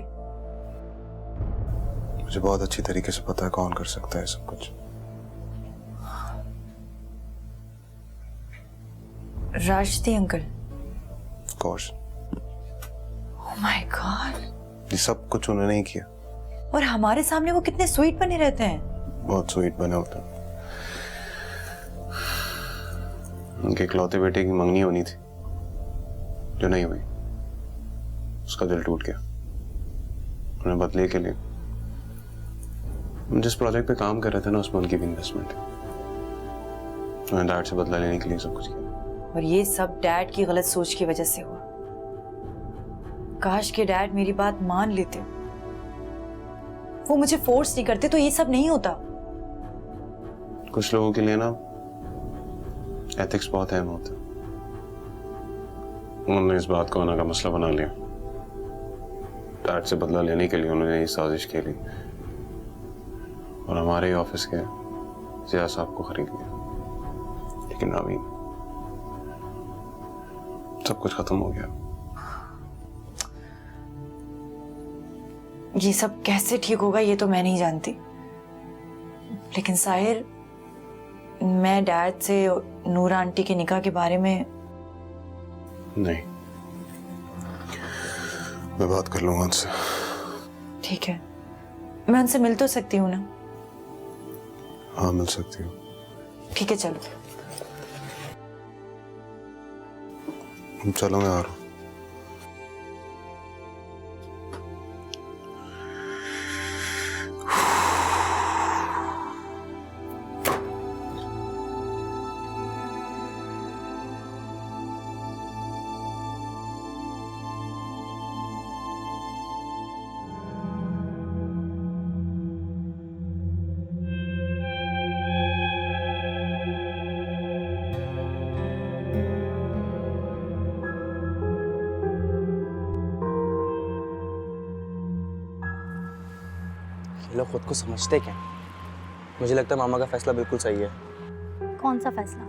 मुझे बहुत अच्छी तरीके से पता है कौन कर सकता है सब कुछ। राजती uncle. Of course। Oh my God। ये सब कुछ उन्होंने ही किया। और हमारे सामने वो कितने स्वीट बने रहते हैं। बहुत स्वीट बने होते हैं। उनके इकलौते बेटे की मंगनी होनी थी जो नहीं हुई, उसका दिल टूट गया। उन्हें बदले के लिए हम जिस प्रोजेक्ट पे काम कर रहे थे ना, उसमें उनकी भी इन्वेस्टमेंट है। उन्हें डैड से बदला लेने के लिए सब कुछ किया। और ये सब डैड की गलत सोच की वजह से हुआ। काश के डैड मेरी बात मान लेते, वो मुझे फोर्स नहीं करते तो ये सब नहीं होता। कुछ लोगों के लिए ना एथिक्स बहुत अहम होता है। उन्होंने इस बात को आना का मसला बना लिया। डैड से बदला लेने के लिए उन्होंने ये साजिश खेली और हमारे ही ऑफिस के जिया साहब को खरीद लिया। लेकिन अभी सब कुछ खत्म हो गया। ये सब कैसे ठीक होगा ये तो मैं नहीं जानती, लेकिन साहिर, मैं डैड से नूरा आंटी के निकाह के बारे में नहीं, मैं बात कर लूंगा उनसे। ठीक है, मैं उनसे मिल तो सकती हूँ ना? हाँ मिल सकती हूँ। ठीक है चलो। चलो मैं आ रहा हूँ। ये लोग खुद को समझते क्या? मुझे लगता है मामा का फैसला बिल्कुल सही है। कौन सा फैसला?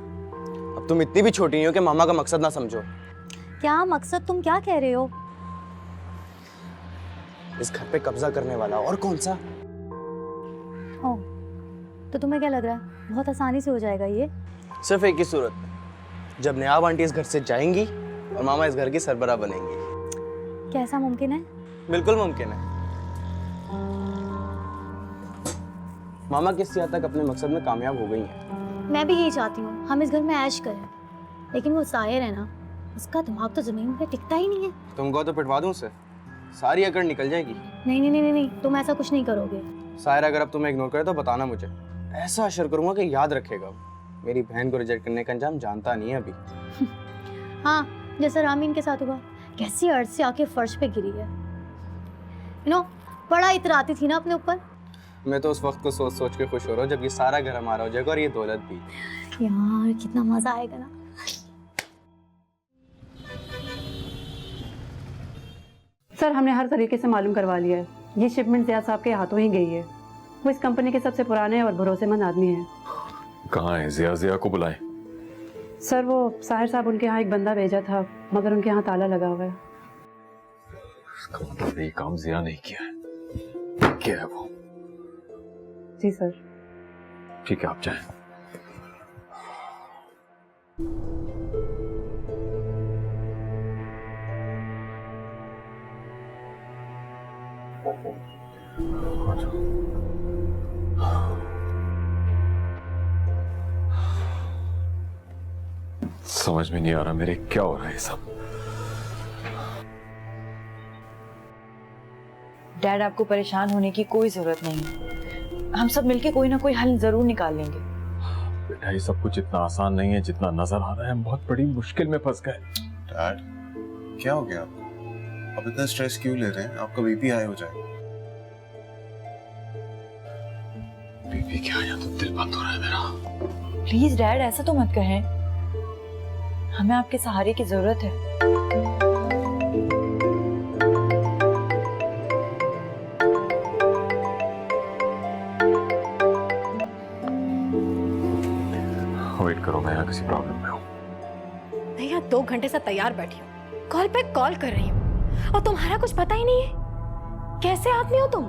अब तुम इतनी भी छोटी नहीं हो कि मामा का मकसद ना समझो। क्या मकसद? तुम क्या कह रहे हो? इस घर पे कब्जा करने वाला और कौन सा? ओ, तो तुम्हें क्या लग रहा है बहुत आसानी से हो जाएगा ये? सिर्फ एक ही सूरत में, जब नयाब आंटी इस घर से जाएंगी और मामा इस घर की सरबराह बनेंगी। कैसा मुमकिन है? बिल्कुल मुमकिन है। मामा किस हद तक अपने मकसद में कामयाब हो गई हैं। मैं भी यही चाहती हूँ, हम इस घर में ऐश करें, लेकिन वो साहिर है ना, उसका दिमाग तो जमीन पे टिकता ही नहीं है। तुमको तो पिटवा दूं उसे, सारी अकड़ निकल जाएगी। नहीं नहीं नहीं नहीं, तुम ऐसा कुछ नहीं करोगे। साहिर अगर अब तुम्हें इग्नोर करे तो बताना मुझे, ऐसा अशर करूंगा कि याद रखेगा। मेरी बहन को रिजेक्ट करने का अंजाम जानता नहीं है अभी। हाँ, जैसा रामीन के साथ हुआ, कैसी अर्ज से आके फर्श पे गिरी है। बड़ा इतराती थी ना अपने ऊपर। मैं तो उस वक्त को सोच सोच के खुश हो रहा हूँ जब ये सारा घर हमारा हो जाएगा और ये दौलत भी। यार कितना मजा आएगा ना। सर, हमने हर तरीके से मालूम करवा लिया है, ये शिपमेंट ज़िया साहब के हाथों ही गई है। वो इस कंपनी के सबसे पुराने और भरोसेमंद आदमी हैं। कहाँ है जिया को बुलाएं। सर, वो साहिर साहब उनके यहाँ एक बंदा भेजा था, मगर उनके यहाँ ताला लगा हुआ है। इसका मतलब ये काम जिया नहीं किया है। क्या है वो? जी सर। ठीक है, आप जाएं। समझ में नहीं आ रहा मेरे क्या हो रहा है सब। डैड, आपको परेशान होने की कोई जरूरत नहीं है। हम सब मिलके कोई ना कोई हल जरूर निकाल लेंगे। बेटा ये सब कुछ इतना आसान नहीं है जितना नजर आ रहा है। हम बहुत बड़ी मुश्किल में फंस गए। डैड क्या हो गया आपको? अब इतना स्ट्रेस क्यों ले रहे हैं? आपका बीपी हाई हो जाएगा। बीपी क्या, या तो दिल बंद हो रहा है मेरा। प्लीज डैड, ऐसा तो मत कहें। हमें आपके सहारे की जरूरत है। वेट करो, मैं यहाँ किसी प्रॉब्लम में हूँ। मैं यहाँ 2 घंटे से तैयार बैठी हूँ, कॉल पे कॉल कर रही हूँ और तुम्हारा कुछ पता ही नहीं है। कैसे आदमी हो तुम?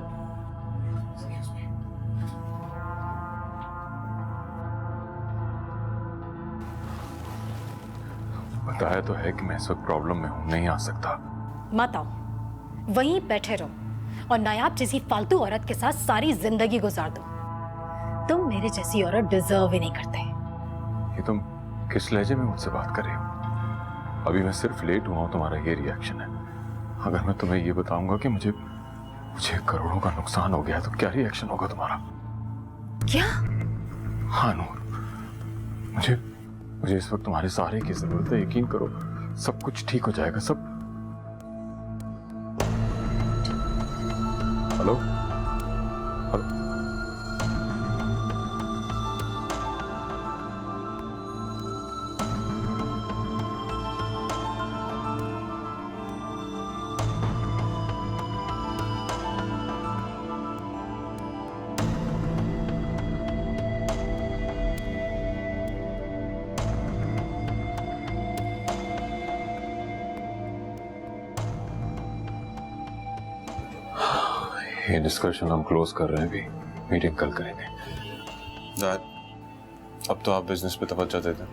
बताया तो है कि मैं इस वक्त प्रॉब्लम में हूँ, नहीं आ सकता। मत आओ, वहीं बैठे रहो और नायाब जैसी फालतू औरत के साथ सारी जिंदगी गुजार दो। तुम मेरे जैसी औरत डिजर्व ही नहीं करते। ये तुम किस लहजे में मुझसे बात कर रही हो? अभी मैं सिर्फ लेट हुआ हूँ, तुम्हारा ये रिएक्शन है। अगर मैं तुम्हें ये बताऊंगा कि मुझे करोड़ों का नुकसान हो गया तो क्या रिएक्शन होगा तुम्हारा? क्या? हाँ नूर, मुझे इस वक्त तुम्हारे सहारे की जरूरत है। यकीन करो सब कुछ ठीक हो जाएगा। सब हेलो हेलो, ये डिस्कशन हम क्लोज कर रहे हैं अभी, मीटिंग कल करेंगे। डैड अब तो आप बिजनेस पे तवज्जो देते।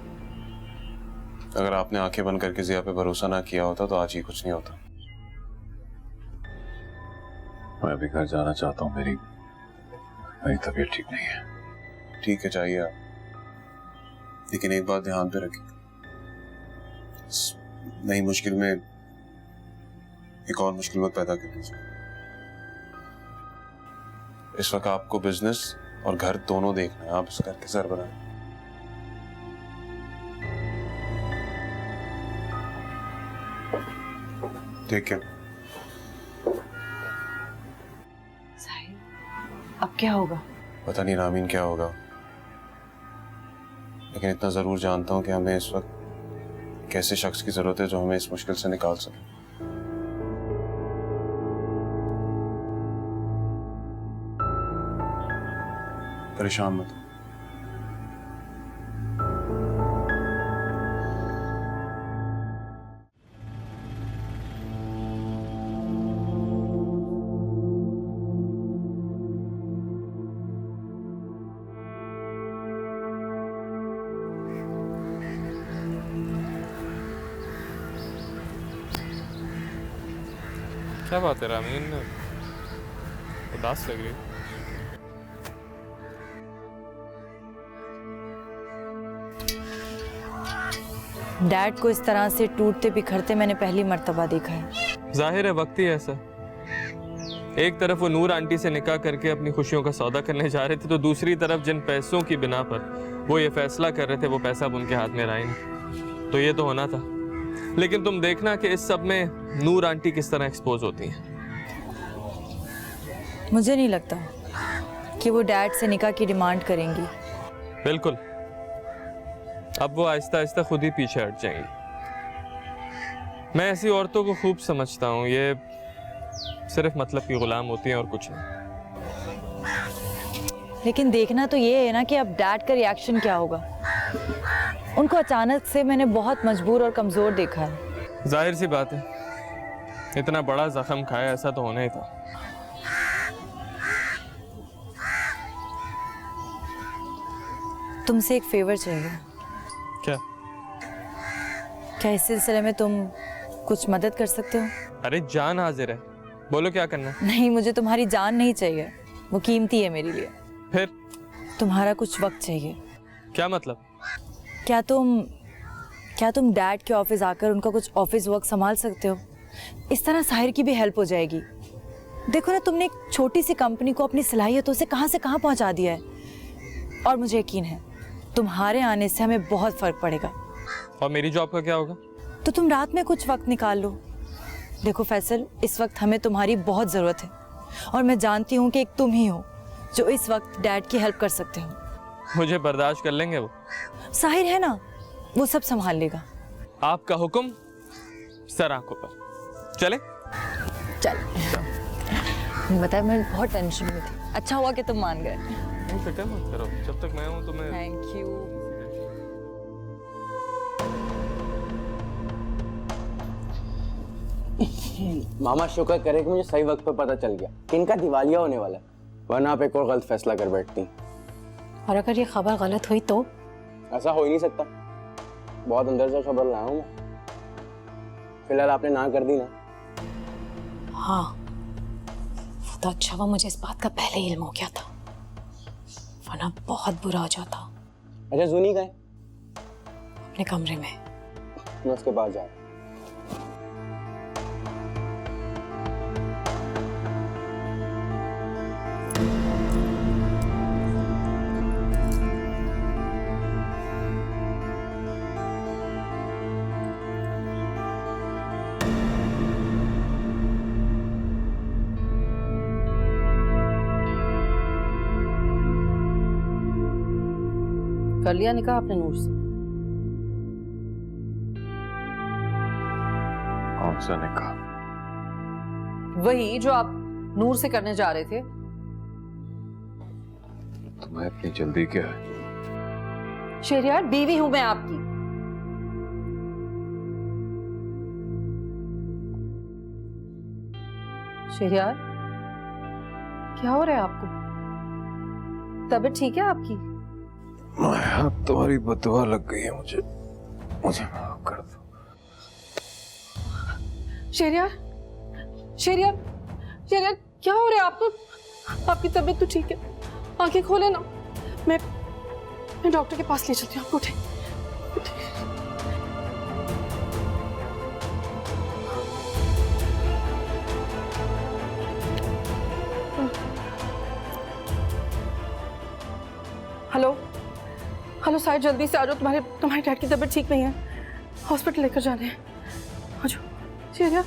अगर आपने आंखें बंद करके जिया पे भरोसा ना किया होता तो आज ही कुछ नहीं होता। मैं अभी घर जाना चाहता हूँ, मेरी तबीयत ठीक नहीं है। ठीक है जाइए आप, लेकिन एक बात ध्यान पे रखिए, नई मुश्किल में एक और मुश्किल मत पैदा कर लीजिए। इस वक्त आपको बिजनेस और घर दोनों देखना है, आप इस घर के सरबराह हैं। ठीक है। अब क्या होगा? पता नहीं रामीन क्या होगा, लेकिन इतना जरूर जानता हूं कि हमें इस वक्त एक ऐसे शख्स की जरूरत है जो हमें इस मुश्किल से निकाल सके। परेशान मत। क्या बात है रामीन, उदास लग रही है। डैड को इस तरह से टूटते बिखरते मैंने पहली मर्तबा देखा है। जाहिर है वक्त ही ऐसा। एक तरफ वो नूर आंटी से निकाह करके अपनी खुशियों का सौदा करने जा रहे थे, तो दूसरी तरफ जिन पैसों की बिना पर वो ये फैसला कर रहे थे वो पैसा अब उनके हाथ में रहा ही नहीं। तो ये तो होना था, लेकिन तुम देखना कि इस सब में नूर आंटी किस तरह एक्सपोज होती हैं। मुझे नहीं लगता कि वो डैड से निकाह की डिमांड करेंगी। बिल्कुल, अब वो आहिस्ता आहिस्ता खुद ही पीछे हट जाएंगी। मैं ऐसी औरतों को खूब समझता हूँ, ये सिर्फ मतलब की गुलाम होती हैं और कुछ नहीं। लेकिन देखना तो ये है ना कि अब डैड का रिएक्शन क्या होगा। उनको अचानक से मैंने बहुत मजबूर और कमजोर देखा है। जाहिर सी बात है, इतना बड़ा जख्म खाया, ऐसा तो होना ही था। तुमसे एक फेवर चाहिए। क्या? क्या इस सिलसिले में तुम कुछ मदद कर सकते हो? अरे जान हाजिर है, बोलो क्या करना है। नहीं, मुझे तुम्हारी जान नहीं चाहिए, वो कीमती है मेरे लिए। क्या तुम डैड के ऑफिस आकर उनका कुछ ऑफिस वर्क संभाल सकते हो? इस तरह साहिर की भी हेल्प हो जाएगी। देखो ना, तुमने एक छोटी सी कंपनी को अपनी सलाहियतों से कहाँ पहुंचा दिया है, और मुझे यकीन है तुम्हारे आने से हमें बहुत फर्क पड़ेगा। और मेरी जॉब का क्या होगा? तो तुम रात में कुछ वक्त निकाल लो। देखो फैसल, इस वक्त हमें तुम्हारी बहुत जरूरत है, और मैं जानती हूँ कि एक तुम ही हो जो इस वक्त डैड की हेल्प कर सकते हो। मुझे बर्दाश्त कर लेंगे वो? साहिर है ना, वो सब संभाल लेगा। आपका हुक्म सर आंखों पर। चले? चल। बताया, मैं बहुत टेंशन में थी। अच्छा हुआ कि तुम मान गए। फिक्र मत करो, जब तक मैं हूं तुम्हें। Thank you. मामा शुक्र करे कि मुझे सही वक्त पर पता चल गया कि इनका दिवालिया होने वाला है, वरना आप एक और गलत फैसला कर बैठती। और अगर ये खबर गलत हुई तो? ऐसा हो ही नहीं सकता, बहुत अंदर से खबर लाया हूं मैं। फिलहाल आपने ना कर दी ना। हाँ, वो तो अच्छा हुआ मुझे इस बात का पहले ही इल्म हो गया था, वरना बहुत बुरा हो जाता। अच्छा, जूनी का है? अपने कमरे में। मैं उसके पास जा रहा हूं। कर लिया निकाह आपने नूर से? कौन सा निकाह? वही जो आप नूर से करने जा रहे थे। तुम्हें इतनी जल्दी क्या है? शहरियार, बीवी हूं मैं आपकी। शहरियार, क्या हो रहा है आपको? तबीयत ठीक है आपकी? अब तुम्हारी बददुआ लग गई है मुझे माफ कर दो। शहरियार, शहरियार, शहरियार, क्या हो रहा है आपको? आपकी तबीयत तो ठीक है, आंखें खोले ना। मैं डॉक्टर के पास ले चलती हूँ आपको। उठे, उठे। हेलो हेलो साहिर, जल्दी से आ जाओ, तुम्हारे डैड की तबीयत ठीक नहीं है, हॉस्पिटल लेकर जाने हैं। आ जाओ शहरियार।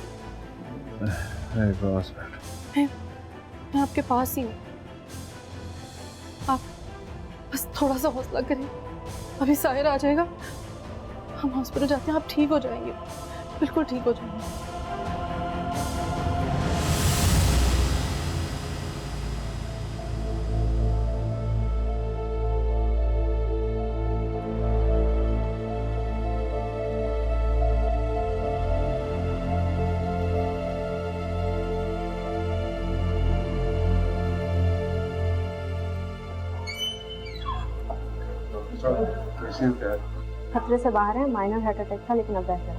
मैं आपके पास ही हूँ, आप बस थोड़ा सा हौसला करिए, अभी साहिर आ जाएगा, हम हॉस्पिटल जाते हैं, आप ठीक हो जाएंगे, बिल्कुल ठीक हो जाएंगे। खतरे से बाहर है, माइनर हार्ट अटैक था लेकिन अब बेहतर है।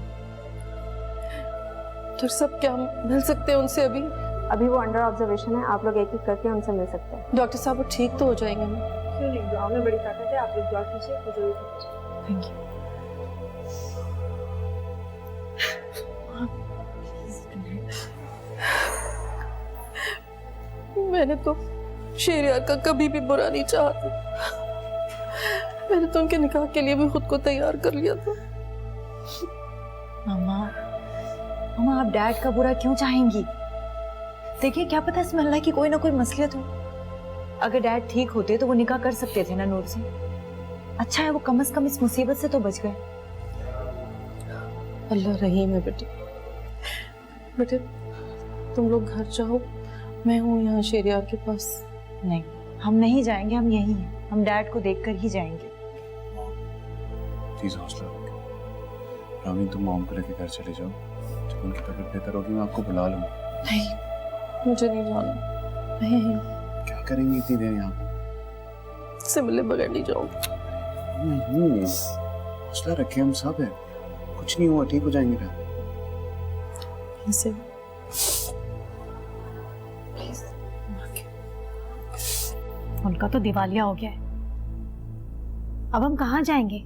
डॉक्टर साहब, क्या हम मिल सकते हैं उनसे अभी? अभी वो अंडर ऑब्जर्वेशन है, आप लोग एक एक करके उनसे मिल सकते हैं। डॉक्टर साहब, वो ठीक तो हो जाएंगे ना? क्यों नहीं, दुआ में बड़ी ताकत है, आप लोग दुआ कीजिए, वो जरूर ठीक हो जाएगा। Thank you. मैंने तो शेरियार का कभी भी बुरा नहीं चाहा था, मैंने तो उनके निकाह के लिए भी खुद को तैयार कर लिया था। मामा, मामा आप डैड का बुरा क्यों चाहेंगी? देखिए, क्या पता इसमें अल्लाह की कोई ना कोई मसलियत हो। अगर डैड ठीक होते तो वो निकाह कर सकते थे ना नूर से। अच्छा है वो कम से कम इस मुसीबत से तो बच गए। अल्लाह रहीम है बेटे। बेटे तुम लोग घर जाओ, मैं हूँ यहाँ शेरियार के पास। नहीं, हम नहीं जाएंगे, हम यहीं हैं, हम डैड को देखकर ही जाएंगे। प्लीज हौसला रखो। रामी, तुम मॉम को लेकर घर चले जाओ, जब उनकी तबीयत बेहतर होगी मैं आपको बुला लूंगा। नहीं, मुझे नहीं जाना, मैं यहीं हूँ। क्या करेंगी इतनी देर यहाँ? से मिले बगैर नहीं जाऊंगी। हौसला रखे, हम सब हैं, कुछ नहीं हुआ, ठीक हो जाएंगे ना। उनका तो दिवालिया हो गया है, अब हम कहाँ जाएंगे?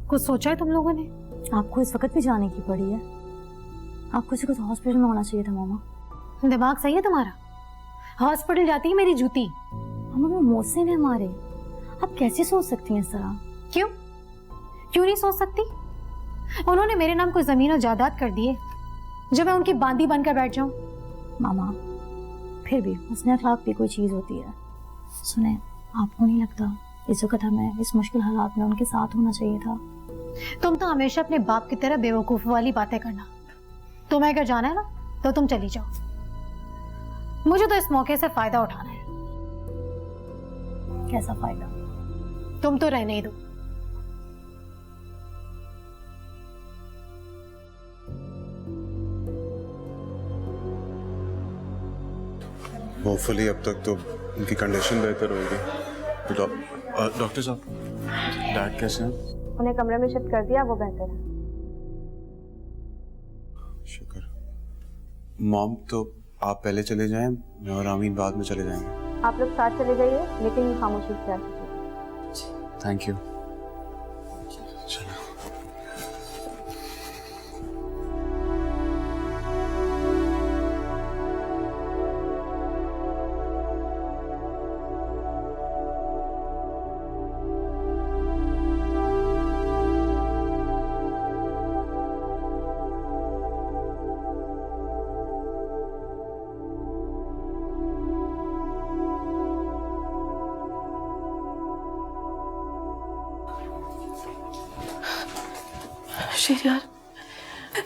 कुछ सोचा है तुम लोगों ने? आपको इस वक्त भी जाने की पड़ी है। आपको इसे कुछ हॉस्पिटल में होना चाहिए था मामा। दिमाग सही है तुम्हारा? हॉस्पिटल जाती है मेरी जूती। मामा वो मोहसिन है हमारे, आप कैसे सोच सकती हैं इस तरह? क्यों क्यों नहीं सोच सकती? उन्होंने मेरे नाम को जमीन और जायदाद कर दिए, जब मैं उनकी बांदी बनकर बैठ जाऊं। मामा फिर भी हुस्न अखलाक भी कोई चीज होती है। सुने, आपको नहीं लगता इस वक्त हमें इस मुश्किल हालात में उनके साथ होना चाहिए था? तुम तो हमेशा अपने बाप की तरह बेवकूफ वाली बातें करना। तुम्हें अगर जाना है ना तो तुम चली जाओ, मुझे तो इस मौके से फायदा उठाना है। कैसा फायदा? तुम तो रहने ही दो। होपफुली अब तक तो उनकी कंडीशन बेहतर होगी। डॉक्टर साहब, डैड कैसे हैं? उन्हें कमरे में शिफ्ट कर दिया, वो बेहतर है। शुक्र। मॉम तो आप पहले चले जाएं, मैं और आमीन बाद में चले जाएंगे। आप लोग साथ चले जाइए, लेकिन खामोशी से आ कीजिए। Thank you.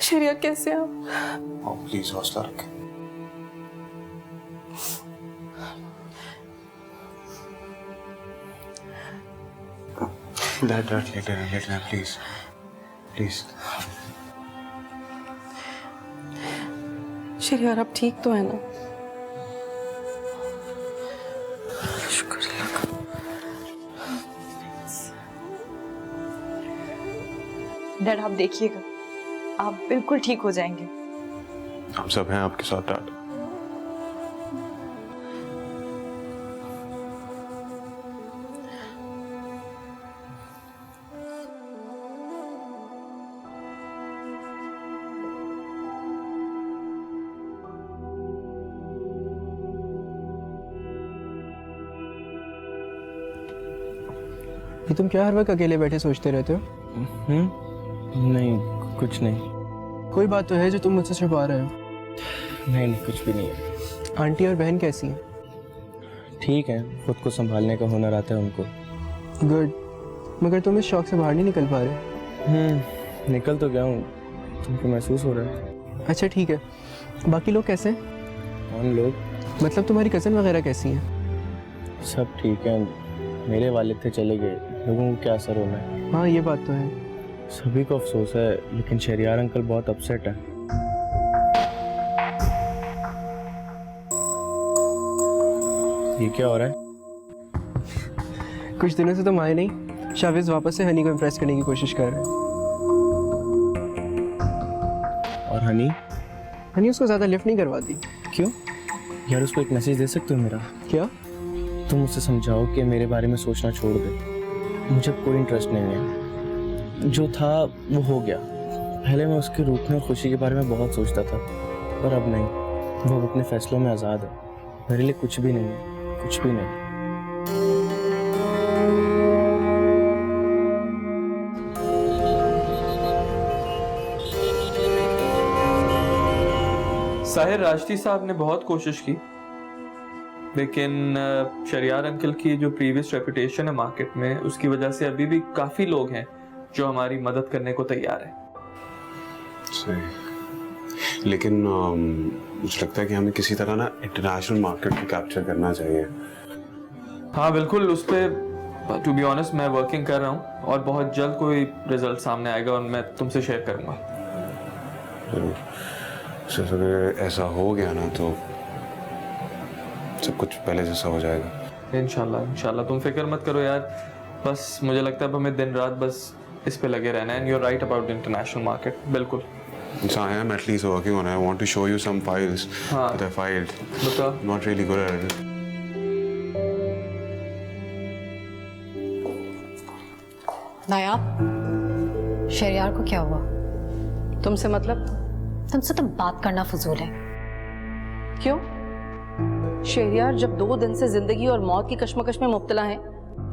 शेरिया कैसे आप? प्लीज हौसला रखें। Dad later please please. शेरिया आप ठीक तो है ना? डैड आप देखिएगा, आप बिल्कुल ठीक हो जाएंगे। हम सब हैं आपके साथ डैड। ये तुम क्या हर वक्त अकेले बैठे सोचते रहते हो? नहीं, कुछ नहीं। कोई बात तो है जो तुम मुझसे छुपा रहे हो? नहीं, कुछ भी नहीं है। आंटी और बहन कैसी हैं? ठीक है, खुद को संभालने का हुनर आता है उनको। गुड। मगर तुम इस शौक से बाहर नहीं निकल पा रहे? निकल तो गया हूँ, तुमको महसूस हो रहा है? अच्छा ठीक है, बाकी लोग कैसे हैं? कौन लोग? मतलब तुम्हारी कज़न वगैरह कैसी हैं? सब ठीक है। मेरे वालिद थे चले गए, लोगों को क्या असर होना है। हाँ ये बात तो है। सभी को अफसोस है, लेकिन शहरियार अंकल बहुत अपसेट है। ये क्या हो रहा है? कुछ दिनों से तुम आए नहीं, शाविज वापस से हनी को इम्प्रेस करने की कोशिश कर रहे हैं। और हनी? हनी उसको ज़्यादा लिफ्ट नहीं करवाती। क्यों? यार उसको एक मैसेज दे सकते हो मेरा? क्या? तुम उससे समझाओ कि मेरे बारे में सोचना छोड़ दे। मुझे कोई इंटरेस्ट नहीं है, जो था वो हो गया। पहले मैं उसके रूप में और खुशी के बारे में बहुत सोचता था, पर अब नहीं। वो अब अपने फैसलों में आज़ाद है। मेरे लिए कुछ भी नहीं है, कुछ भी नहीं। साहिर राजती साहब ने बहुत कोशिश की, लेकिन शरियार अंकल की जो प्रीवियस रेपुटेशन है मार्केट में, उसकी वजह से अभी भी काफी लोग हैं जो हमारी मदद करने को तैयार हैं। सही, लेकिन मुझे लगता है कि हमें किसी तरह ना इंटरनेशनल मार्केट को कैप्चर करना चाहिए। हाँ बिल्कुल, उस पर टू बी ऑनेस्ट मैं वर्किंग कर रहा हूँ और बहुत जल्द कोई रिजल्ट सामने आएगा और मैं तुमसे शेयर करूँगा। अगर ऐसा हो गया ना तो सब कुछ पहले जैसा हो जाएगा। इंशाल्लाह इंशाल्लाह, तुम फिक्र मत करो यार। बस मुझे लगता है हमें दिन रात बस इस पे लगे रहना है। And you are right about the international market. बिल्कुल। So I am at least working on it. I want to show you some files that I filed. Not really good at it. नायाब, शहरयार को क्या हुआ? तुमसे मतलब? तुमसे तो बात करना फजूल है। क्यों? शहरयार जब 2 दिन से जिंदगी और मौत की कश्मकश में मुब्तला है,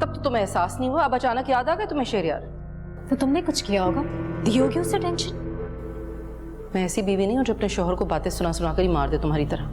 तब तो तुम्हें एहसास नहीं हुआ, अब अचानक याद आ गया तुम्हें शहरयार? तो तुमने कुछ किया होगा, दी होगी उसे टेंशन। मैं ऐसी बीवी नहीं हूं जो अपने शोहर को बातें सुना सुना कर ही मार दे तुम्हारी तरह।